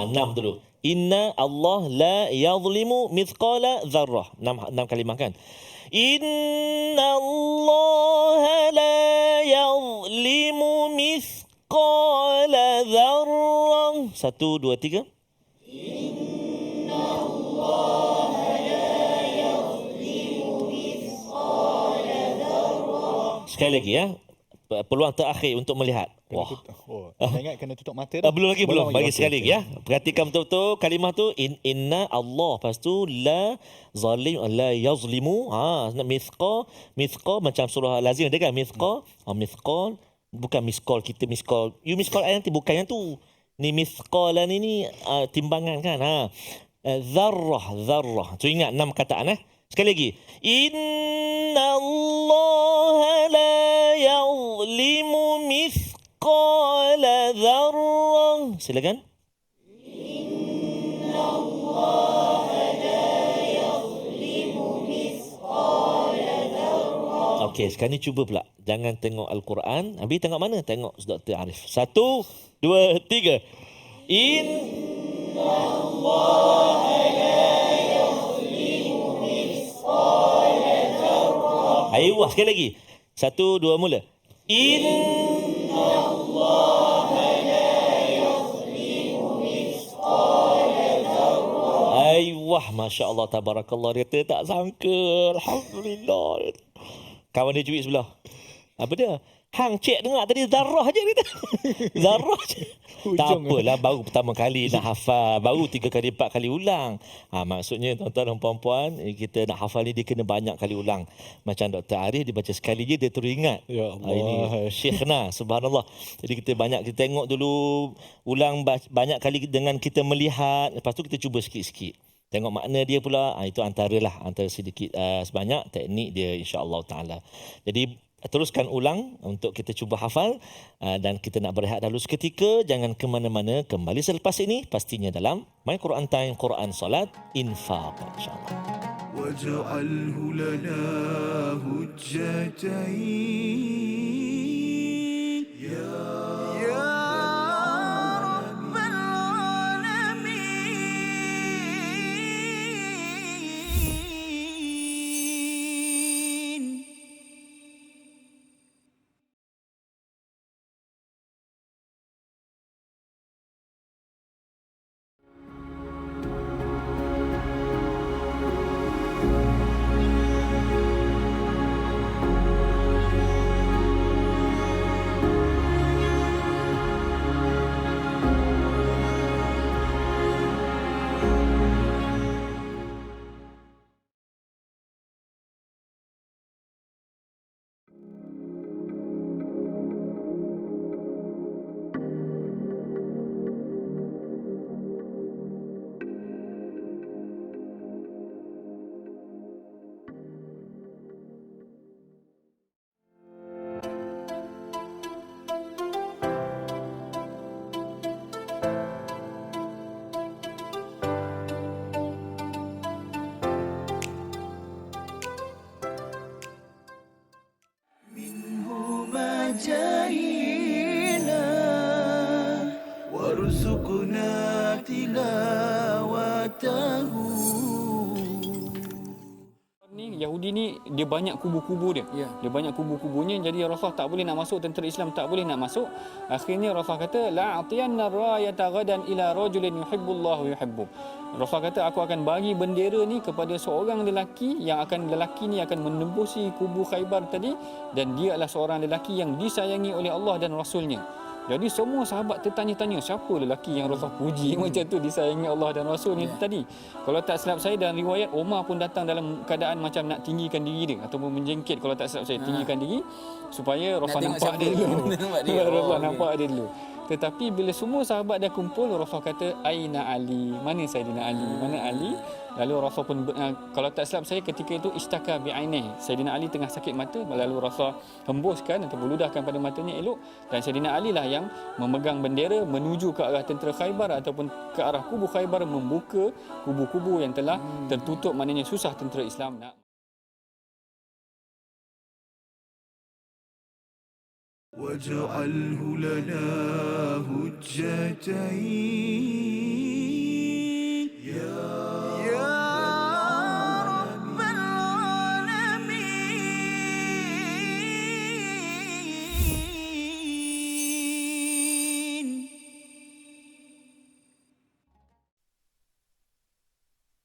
Enam dulu. Inna Allah la yazlimu mithqala dharrah. 6 kalimah kan. Inna Allah la yazlimu mithqala dharrah. 1, 2, 3. Inna Allah la yazlimu mithqala dharrah. Sekali lagi ya. Peluang terakhir untuk melihat. Wah. Saya ingat kena tutup mata tu. Belum lagi. Bagi sekali lagi ya. Perhatikan betul-betul kalimah tu. Inna Allah. Lepas tu la zalim, la yazlimu. Mithqa macam surah lazim ada kan? Mithqa. Mithqa. Bukan miskol. Kita miskol. You miskol ayat nanti. Bukan yang tu. Ni mithqala ni timbangan kan. Zarrah. Tu ingat 6 kataan Sekali lagi. Inna Allah la yazlimu mithqala dharrah. Silakan. Inna Allah la yazlimu mithqala dharrah. Okey, sekarang ni cuba pula. Jangan tengok Al-Quran. Habis tengok mana? Tengok Dr. Arif. 1, 2, 3. Inna Allah Ayuh, sekali lagi. 1, 2, mula. Inna Allah la yazlimu mithqala dharrah. Ayuh, Masya Allah, Tabarakallah. Dia tak sangka. Alhamdulillah. Kawan dia cuit sebelah. Apa dia? Hang cik dengar tadi zarah je kita. Zarah je. Tak apalah, baru pertama kali nak hafal, baru 3 kali 4 kali ulang. Maksudnya tuan-tuan dan puan-puan, kita nak hafal ni dia kena banyak kali ulang. Macam Dr. Arif dia baca sekali je dia teringat. Ya Allah. Ini Syekhna, subhanallah. Jadi kita tengok dulu, ulang banyak kali dengan kita melihat, lepas tu kita cuba sikit-sikit. Tengok makna dia pula, itu antara sedikit sebanyak teknik dia, insya-Allah taala. Jadi teruskan ulang untuk kita cuba hafal, dan kita nak berehat dahulu seketika. Jangan ke mana-mana, kembali selepas ini pastinya dalam My Quran Time, Quran Salat Infaq, insya-Allah. واجعله لنا هجتين يا رب العالمين. جاهنا وارزقنا تلاوته. Yahudi ni dia banyak kubu-kubu dia. Dia banyak kubu-kubunya, jadi Rasulullah tak boleh nak masuk, tentera Islam tak boleh nak masuk. Akhirnya Rasulullah kata la atiyanna rayata ghadan ila rajulin yuhibbullahu yuhibbu. Rasulullah kata aku akan bagi bendera ni kepada seorang lelaki lelaki ni akan menembusi kubu Khaybar tadi, dan dia adalah seorang lelaki yang disayangi oleh Allah dan Rasulnya. Jadi semua sahabat tertanya-tanya, siapa lelaki yang Rasulullah puji macam tu, disayangi Allah dan Rasul ni tadi. Kalau tak silap saya, dalam riwayat Umar pun datang dalam keadaan macam nak tinggikan diri dia ataupun menjengkit, kalau tak silap saya, tinggikan diri supaya Rasulullah nampak dia dulu. Rasulullah nampak dia dulu. Tetapi bila semua sahabat dah kumpul, Rasul kata Aina Ali, mana Saidina Ali, mana Ali? Lalu Rasul pun kalau tak silap saya ketika itu istaka bi'ainih, Saidina Ali tengah sakit mata, lalu Rasul hembuskan atau beludahkan pada matanya elok, dan Saidina Ali lah yang memegang bendera menuju ke arah tentera Khaybar ataupun ke arah kubu Khaybar, membuka kubu-kubu yang telah tertutup, maknanya susah tentera Islam nak. واجعله لنا هجتين يا رب العالمين.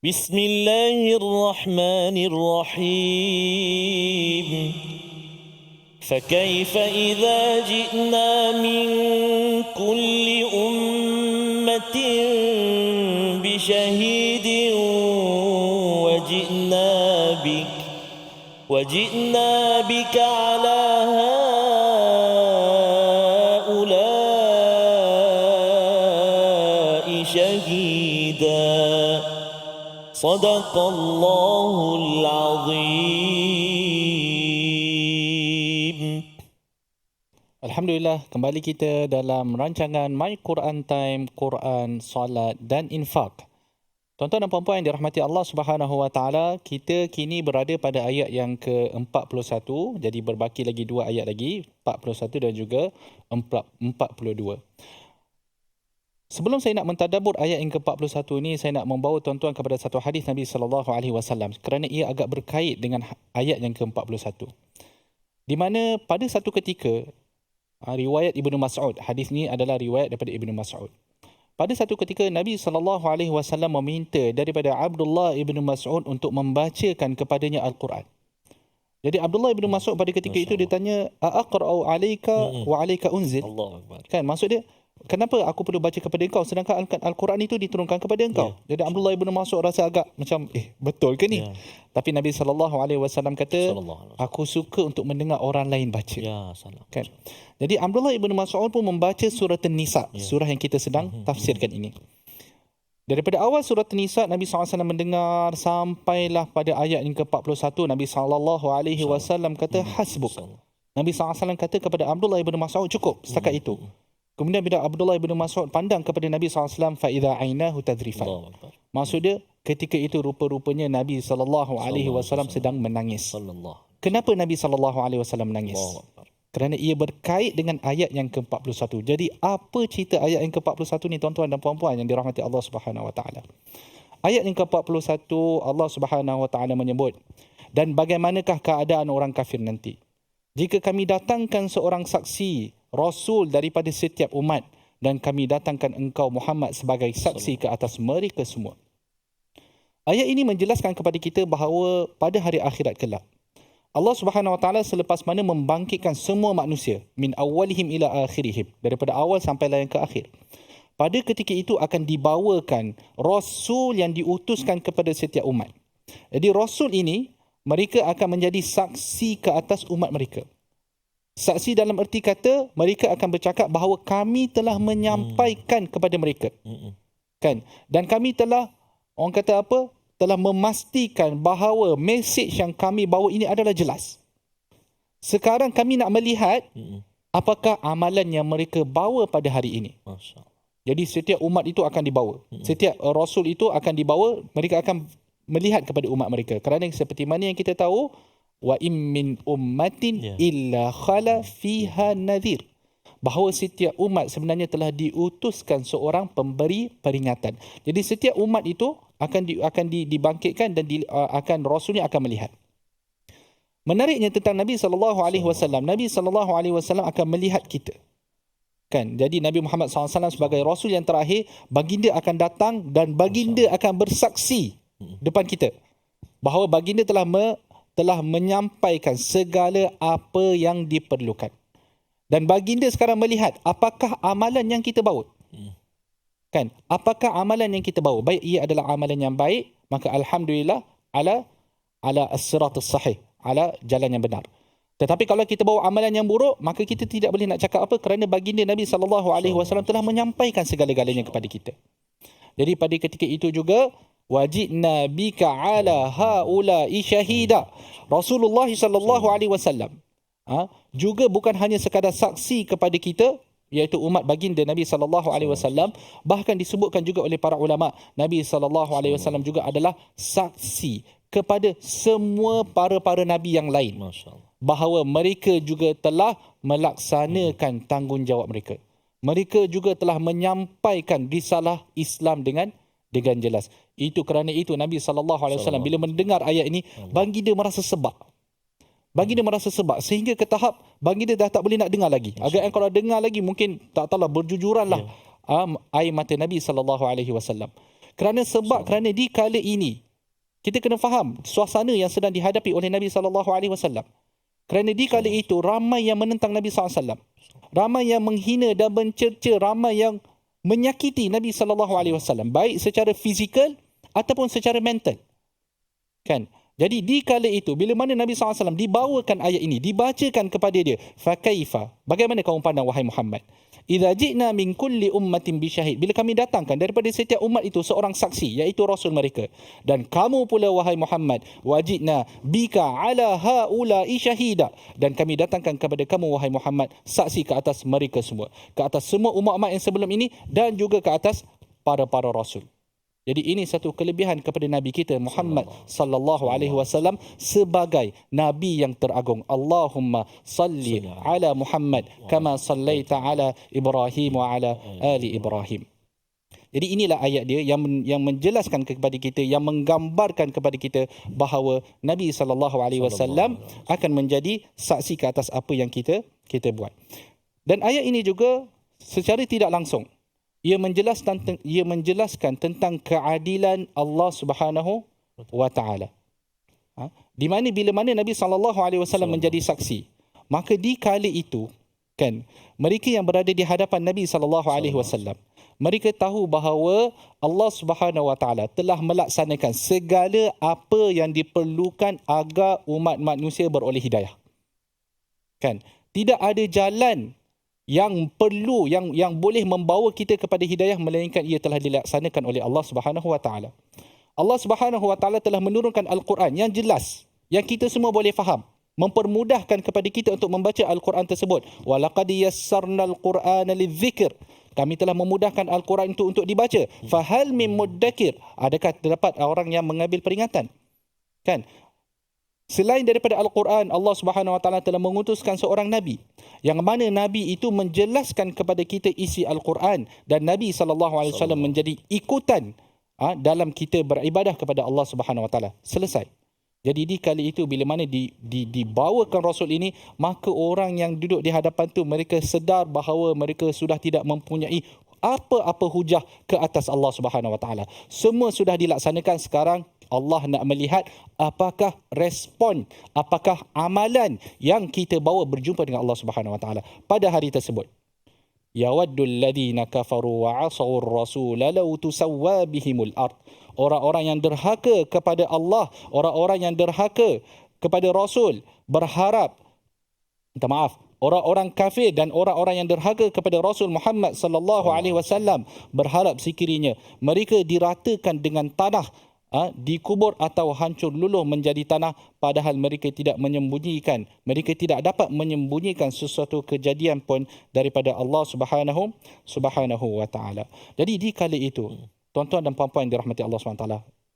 بسم الله الرحمن الرحيم. فكيف إذا جئنا من كل أمة بشهيد وجئنا بك على هؤلاء شهيدا. صدق الله العظيم. Alhamdulillah, kembali kita dalam rancangan My Quran Time, Quran, Salat dan Infaq. Tuan-tuan dan puan-puan yang dirahmati Allah Subhanahu Wa Taala, kita kini berada pada ayat yang ke-41. Jadi berbaki lagi 2 ayat lagi, 41 dan juga 42. Sebelum saya nak mentadabbur ayat yang ke-41 ini, saya nak membawa tuan-tuan kepada satu hadis Nabi sallallahu alaihi wasallam kerana ia agak berkait dengan ayat yang ke-41. Di mana pada satu ketika riwayat Ibnu Mas'ud, hadis ini adalah riwayat daripada Ibnu Mas'ud. Pada satu ketika Nabi SAW meminta daripada Abdullah Ibnu Mas'ud untuk membacakan kepadanya Al-Quran. Jadi Abdullah bin Mas'ud pada ketika itu dia tanya, aqra'u alayka wa alayka unzil. Allah Akbar. Kan maksud dia, kenapa aku perlu baca kepada engkau sedangkan Al-Quran itu diturunkan kepada engkau? Jadi Abdullah bin Mas'ud rasa agak macam betul ke ni? Tapi Nabi SAW kata, aku suka untuk mendengar orang lain baca. Ya, salam. Kan? Jadi Abdullah bin Mas'ud pun membaca surah An-Nisa, surah yang kita sedang tafsirkan ini. Daripada awal surah An-Nisa, Nabi SAW mendengar sampailah pada ayat yang ke-41. Nabi SAW kata, hasbuk. Nabi SAW kata kepada Abdullah bin Mas'ud, cukup setakat itu. Kemudian bila Abdullah bin Mas'ud pandang kepada Nabi SAW, فَإِذَا عَيْنَاهُ تَذْرِفَانِ. Maksud dia, ketika itu rupa-rupanya Nabi SAW sedang menangis. Kenapa Nabi SAW menangis? Kerana ia berkait dengan ayat yang ke-41. Jadi apa cerita ayat yang ke-41 ni tuan-tuan dan puan-puan yang dirahmati Allah Subhanahu Wa Taala? Ayat yang ke-41 Allah Subhanahu Wa Taala menyebut, dan bagaimanakah keadaan orang kafir nanti jika kami datangkan seorang saksi Rasul daripada setiap umat dan kami datangkan engkau Muhammad sebagai saksi ke atas mereka semua. Ayat ini menjelaskan kepada kita bahawa pada hari akhirat kelak Allah Subhanahu Wa Taala selepas mana membangkitkan semua manusia min awalihim ila akhirihim, daripada awal sampai yang ke akhir. Pada ketika itu akan dibawakan Rasul yang diutuskan kepada setiap umat. Jadi Rasul ini mereka akan menjadi saksi ke atas umat mereka. Saksi dalam erti kata mereka akan bercakap bahawa kami telah menyampaikan kepada mereka. Kan? Dan kami telah, orang kata apa? Telah memastikan bahawa mesej yang kami bawa ini adalah jelas. Sekarang kami nak melihat apakah amalan yang mereka bawa pada hari ini. Jadi setiap umat itu akan dibawa. Setiap Rasul itu akan dibawa, mereka akan melihat kepada umat mereka. Kerana seperti mana yang kita tahu, wa im min ummatin illa khala fiha nadhir, bahawa setiap umat sebenarnya telah diutuskan seorang pemberi peringatan. Jadi setiap umat itu akan dibangkitkan dan akan Rasulnya akan melihat. Menariknya tentang Nabi SAW, Nabi SAW akan melihat kita. Kan? Jadi Nabi Muhammad SAW sebagai Rasul yang terakhir, baginda akan datang dan baginda akan bersaksi depan kita bahawa baginda telah menyampaikan segala apa yang diperlukan. Dan baginda sekarang melihat apakah amalan yang kita bawa. Kan? Apakah amalan yang kita bawa? Baik ia adalah amalan yang baik, maka alhamdulillah ala as-siratus sahih, ala jalan yang benar. Tetapi kalau kita bawa amalan yang buruk, maka kita tidak boleh nak cakap apa, kerana baginda Nabi SAW telah menyampaikan segala-galanya kepada kita. Jadi pada ketika itu juga, wajidna bika ala haula'i syahida. Rasulullah SAW juga bukan hanya sekadar saksi kepada kita, iaitu umat baginda Nabi SAW, bahkan disebutkan juga oleh para ulama, Nabi SAW juga adalah saksi kepada semua para nabi yang lain, bahawa mereka juga telah melaksanakan tanggungjawab mereka. Mereka juga telah menyampaikan risalah Islam dengan jelas. Itu kerana itu Nabi SAW bila mendengar ayat ini, baginda merasa sebab. Baginda merasa sebab sehingga ke tahap baginda dah tak boleh nak dengar lagi. Agaknya kalau dengar lagi mungkin tak tahulah berjujuranlah air mata Nabi SAW. Kerana di kala ini kita kena faham suasana yang sedang dihadapi oleh Nabi SAW. Kerana di kala itu ramai yang menentang Nabi SAW. Ramai yang menghina dan mencerca, ramai yang menyakiti Nabi SAW, baik secara fizikal ataupun secara mental. Kan? Jadi di kala itu, bila mana Nabi SAW dibawakan ayat ini, dibacakan kepada dia, fakaifa, bagaimana kamu pandang wahai Muhammad? Idza ji'na min kulli ummatin bisyahid, bila kami datangkan daripada setiap umat itu seorang saksi, iaitu Rasul mereka. Dan kamu pula wahai Muhammad, wajidna bika ala haula'i syahida, dan kami datangkan kepada kamu wahai Muhammad saksi ke atas mereka semua, ke atas semua umat-umat yang sebelum ini, dan juga ke atas para Rasul. Jadi ini satu kelebihan kepada Nabi kita Muhammad sallallahu alaihi wasallam sebagai nabi yang teragung. Allahumma salli ala Muhammad kama sallaita ala Ibrahim wa ala ali Ibrahim. Jadi inilah ayat dia yang menjelaskan kepada kita, yang menggambarkan kepada kita bahawa Nabi sallallahu alaihi wasallam akan menjadi saksi ke atas apa yang kita buat. Dan ayat ini juga secara tidak langsung ia menjelaskan tentang keadilan Allah Subhanahu wa taala. Di mana bila mana Nabi SAW menjadi saksi, maka di kala itu kan mereka yang berada di hadapan Nabi SAW, mereka tahu bahawa Allah Subhanahu Wa Taala telah melaksanakan segala apa yang diperlukan agar umat manusia beroleh hidayah. Kan? Tidak ada jalan yang perlu yang boleh membawa kita kepada hidayah melainkan ia telah dilaksanakan oleh Allah Subhanahu Wa Taala. Allah Subhanahu Wa Taala telah menurunkan Al-Quran yang jelas, yang kita semua boleh faham, mempermudahkan kepada kita untuk membaca Al-Quran tersebut. Walaqad yassarnal Qur'ana lidzikr. Kami telah memudahkan Al-Quran itu untuk dibaca. Fahal min muddakir. Adakah terdapat orang yang mengambil peringatan? Kan? Selain daripada Al-Quran, Allah Subhanahu Wa Taala telah mengutuskan seorang Nabi, yang mana Nabi itu menjelaskan kepada kita isi Al-Quran, dan Nabi SAW menjadi ikutan dalam kita beribadah kepada Allah Subhanahu Wa Taala. Selesai. Jadi di kali itu bila mana dibawakan Rasul ini, maka orang yang duduk di hadapan tu mereka sedar bahawa mereka sudah tidak mempunyai apa-apa hujah ke atas Allah Subhanahu Wa Taala. Semua sudah dilaksanakan. Sekarang Allah nak melihat apakah respon, apakah amalan yang kita bawa berjumpa dengan Allah Subhanahu Wa Taala pada hari tersebut. Yawaddul ladina kafaru wa 'asawur rasul law tusawwa bihimul ard. Orang-orang yang derhaka kepada Allah, orang-orang yang derhaka kepada Rasul berharap, minta maaf, orang-orang kafir dan orang-orang yang derhaka kepada Rasul Muhammad sallallahu alaihi wasallam berharap sekiranya mereka diratakan dengan tanah, dikubur atau hancur luluh menjadi tanah, padahal mereka tidak menyembunyikan, mereka tidak dapat menyembunyikan sesuatu kejadian pun daripada Allah Subhanahu wa Taala. Jadi di kala itu, tuan-tuan dan puan-puan yang dirahmati Allah SWT,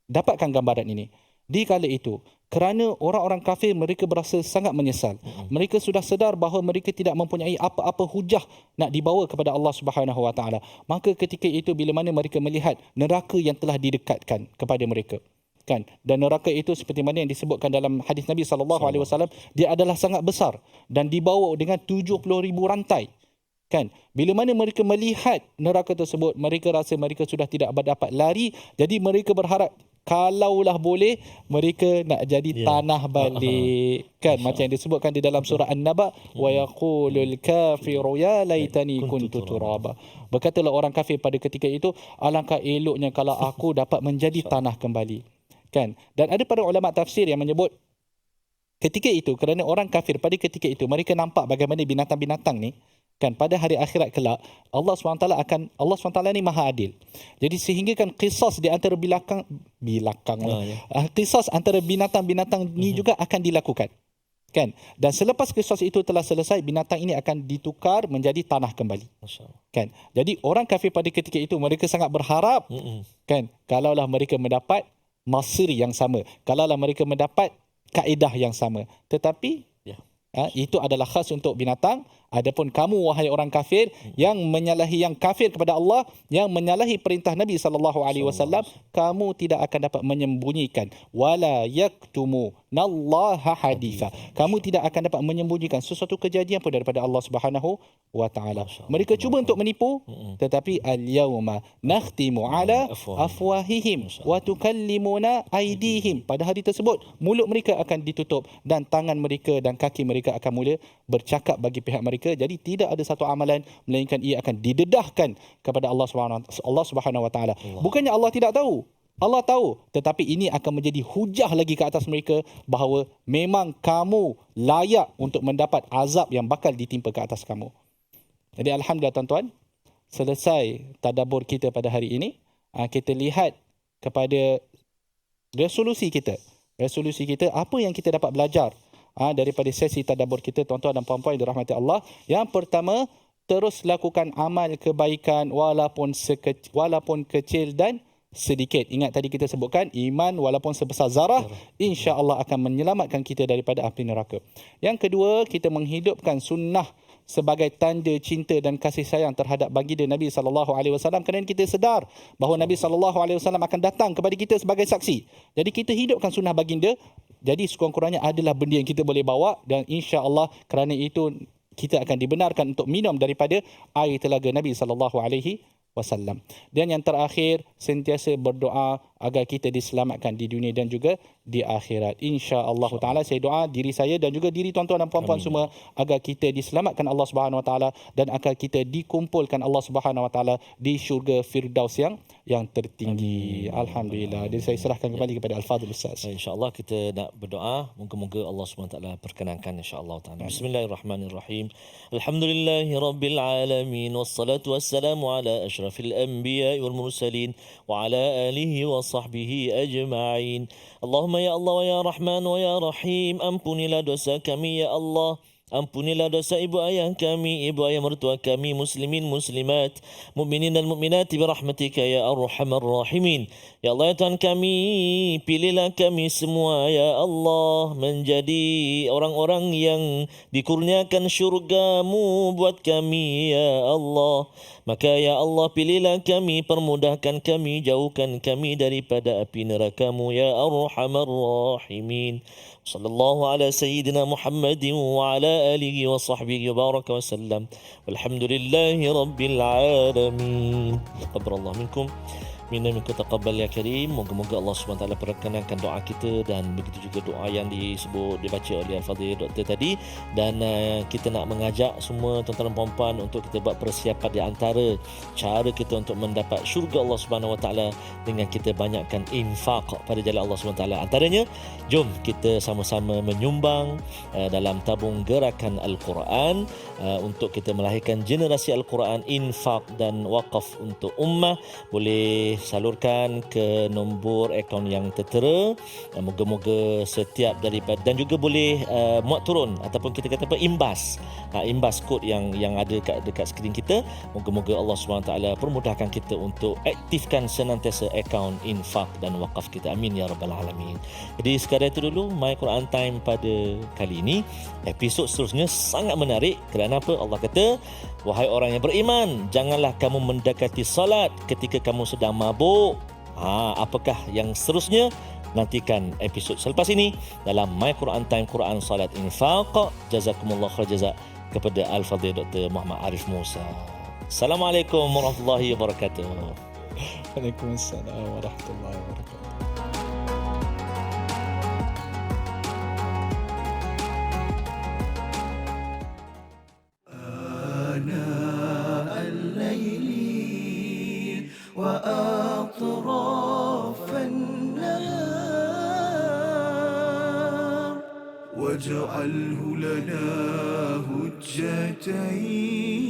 dapatkan gambaran ini. Di kala itu, kerana orang-orang kafir mereka berasa sangat menyesal. Mereka sudah sedar bahawa mereka tidak mempunyai apa-apa hujah nak dibawa kepada Allah Subhanahu Wa Taala. Maka ketika itu bila mana mereka melihat neraka yang telah didekatkan kepada mereka, kan? Dan neraka itu seperti mana yang disebutkan dalam hadis Nabi SAW, dia adalah sangat besar dan dibawa dengan 70,000 rantai. Kan? Bila mana mereka melihat neraka tersebut, mereka rasa mereka sudah tidak dapat lari. Jadi mereka berharap kalaulah boleh mereka nak jadi tanah balik. Kan? Macam yang disebutkan di dalam surah An-Naba, wa yaqulul kafiru ya laitani kuntu turaba. Berkatalah orang kafir pada ketika itu, alangkah eloknya kalau aku dapat menjadi tanah kembali. Kan? Dan ada para ulama tafsir yang menyebut ketika itu, kerana orang kafir pada ketika itu mereka nampak bagaimana binatang-binatang ni, kan, pada hari akhirat kelak Allah SWT ni maha adil. Jadi sehingga kan qisas di antara qisas antara binatang-binatang ni juga akan dilakukan. Kan? Dan selepas qisas itu telah selesai, binatang ini akan ditukar menjadi tanah kembali. Kan? Jadi orang kafir pada ketika itu mereka sangat berharap, kan, kalaulah mereka mendapat masir yang sama, kalaulah mereka mendapat kaedah yang sama. Tetapi itu adalah khas untuk binatang. Adapun kamu wahai orang kafir yang menyalahi, yang kafir kepada Allah, yang menyalahi perintah Nabi SAW, kamu tidak akan dapat menyembunyikan wala yaktumu nallaha haditha. Kamu tidak akan dapat menyembunyikan sesuatu kejadian pun daripada Allah Subhanahu wa Taala. Mereka cuba untuk menipu, tetapi al-yawma nakhtimu ala afwahihim wa tukallimuna aydihim. Pada hari tersebut mulut mereka akan ditutup dan tangan mereka dan kaki mereka akan mula bercakap bagi pihak mereka. Jadi tidak ada satu amalan melainkan ia akan didedahkan kepada Allah Subhanahu wa Taala. Bukannya Allah tidak tahu. Allah tahu, tetapi ini akan menjadi hujah lagi ke atas mereka bahawa memang kamu layak untuk mendapat azab yang bakal ditimpa ke atas kamu. Jadi alhamdulillah tuan-tuan, selesai tadabbur kita pada hari ini, kita lihat kepada resolusi kita. Resolusi kita, apa yang kita dapat belajar daripada sesi tadabbur kita, tuan-tuan dan puan-puan yang dirahmati Allah. Yang pertama, terus lakukan amal kebaikan walaupun kecil dan sedikit. Ingat tadi kita sebutkan iman walaupun sebesar zarah, insya-Allah akan menyelamatkan kita daripada api neraka. Yang kedua, kita menghidupkan sunnah sebagai tanda cinta dan kasih sayang terhadap baginda Nabi SAW, kerana kita sedar bahawa Nabi SAW akan datang kepada kita sebagai saksi. Jadi kita hidupkan sunnah baginda. Jadi sekurang-kurangnya adalah benda yang kita boleh bawa, dan insya-Allah kerana itu kita akan dibenarkan untuk minum daripada air telaga Nabi SAW. Dan yang terakhir, sentiasa berdoa agar kita diselamatkan di dunia dan juga di akhirat. Insya-Allah taala saya doa diri saya dan juga diri tuan-tuan dan puan-puan semua agar kita diselamatkan Allah Subhanahu Wa Taala dan agar kita dikumpulkan Allah Subhanahu Wa Taala di syurga Firdaus yang tertinggi. Alhamdulillah. Dan saya serahkan kembali kepada Al-Fadhil Ustaz. InsyaAllah kita nak berdoa. Moga-moga Allah SWT perkenankan insyaAllah ta'ala. Bismillahirrahmanirrahim. Alhamdulillahi Rabbil Alamin. Wassalatu wassalamu ala ashrafil anbiya wal mursalin. Wa ala alihi wa sahbihi ajma'in. Allahumma ya Allah wa ya Rahman wa ya Rahim. Ampunilah dosa kami ya Allah. Ampunilah dosa ibu ayah kami, ibu ayah mertua kami, muslimin, muslimat, mukminin dan mukminat birahmatika ya arhamar rahimin. Ya Allah ya Tuhan kami, pilihlah kami semua ya Allah menjadi orang-orang yang dikurniakan syurga-Mu buat kami ya Allah. Maka ya Allah pilihlah kami, permudahkan kami, jauhkan kami daripada api neraka-Mu ya arhamar rahimin. Sallallahu ala sayyidina Muhammadin wa ala alihi wa sahbihi wa baraka wa sallam. Walhamdulillahi rabbil alamin. Taqabbalallahu minkum. Minna minkum taqabbal ya karim. Moga-moga Allah SWT perkenankan doa kita dan begitu juga doa yang dibaca oleh Al-Fadhil Doktor tadi. Dan kita nak mengajak semua tuan-tuan dan puan-puan untuk kita buat persiapan di antara cara kita untuk mendapat syurga Allah SWT dengan kita banyakkan infak pada jalan Allah SWT. Antaranya, jom kita sama-sama menyumbang dalam tabung gerakan Al-Quran untuk kita melahirkan generasi Al-Quran, infak dan wakaf untuk ummah. Boleh salurkan ke nombor akaun yang tertera. Moga-moga setiap daripada, dan juga boleh muat turun ataupun kita kata apa, imbas kod yang ada dekat skrin kita. Moga-moga Allah SWT permudahkan kita untuk aktifkan senantiasa akaun infak dan wakaf kita. Amin ya rabbal alamin. Jadi sekadar itu dulu My Quran Time pada kali ini. Episod seterusnya sangat menarik. Kerana apa? Allah kata, wahai orang yang beriman, janganlah kamu mendekati salat ketika kamu sedang mabuk. Apakah yang seterusnya? Nantikan episod selepas ini dalam My Quran Time, Quran, Salat, Infaq. Jazakumullah khair jazak kepada Al-Fadhil Dr. Muhammad Arif Musa. Assalamualaikum warahmatullahi wabarakatuh. Waalaikumsalam warahmatullahi wabarakatuh. وأطراف النهار واجعله لنا هجتين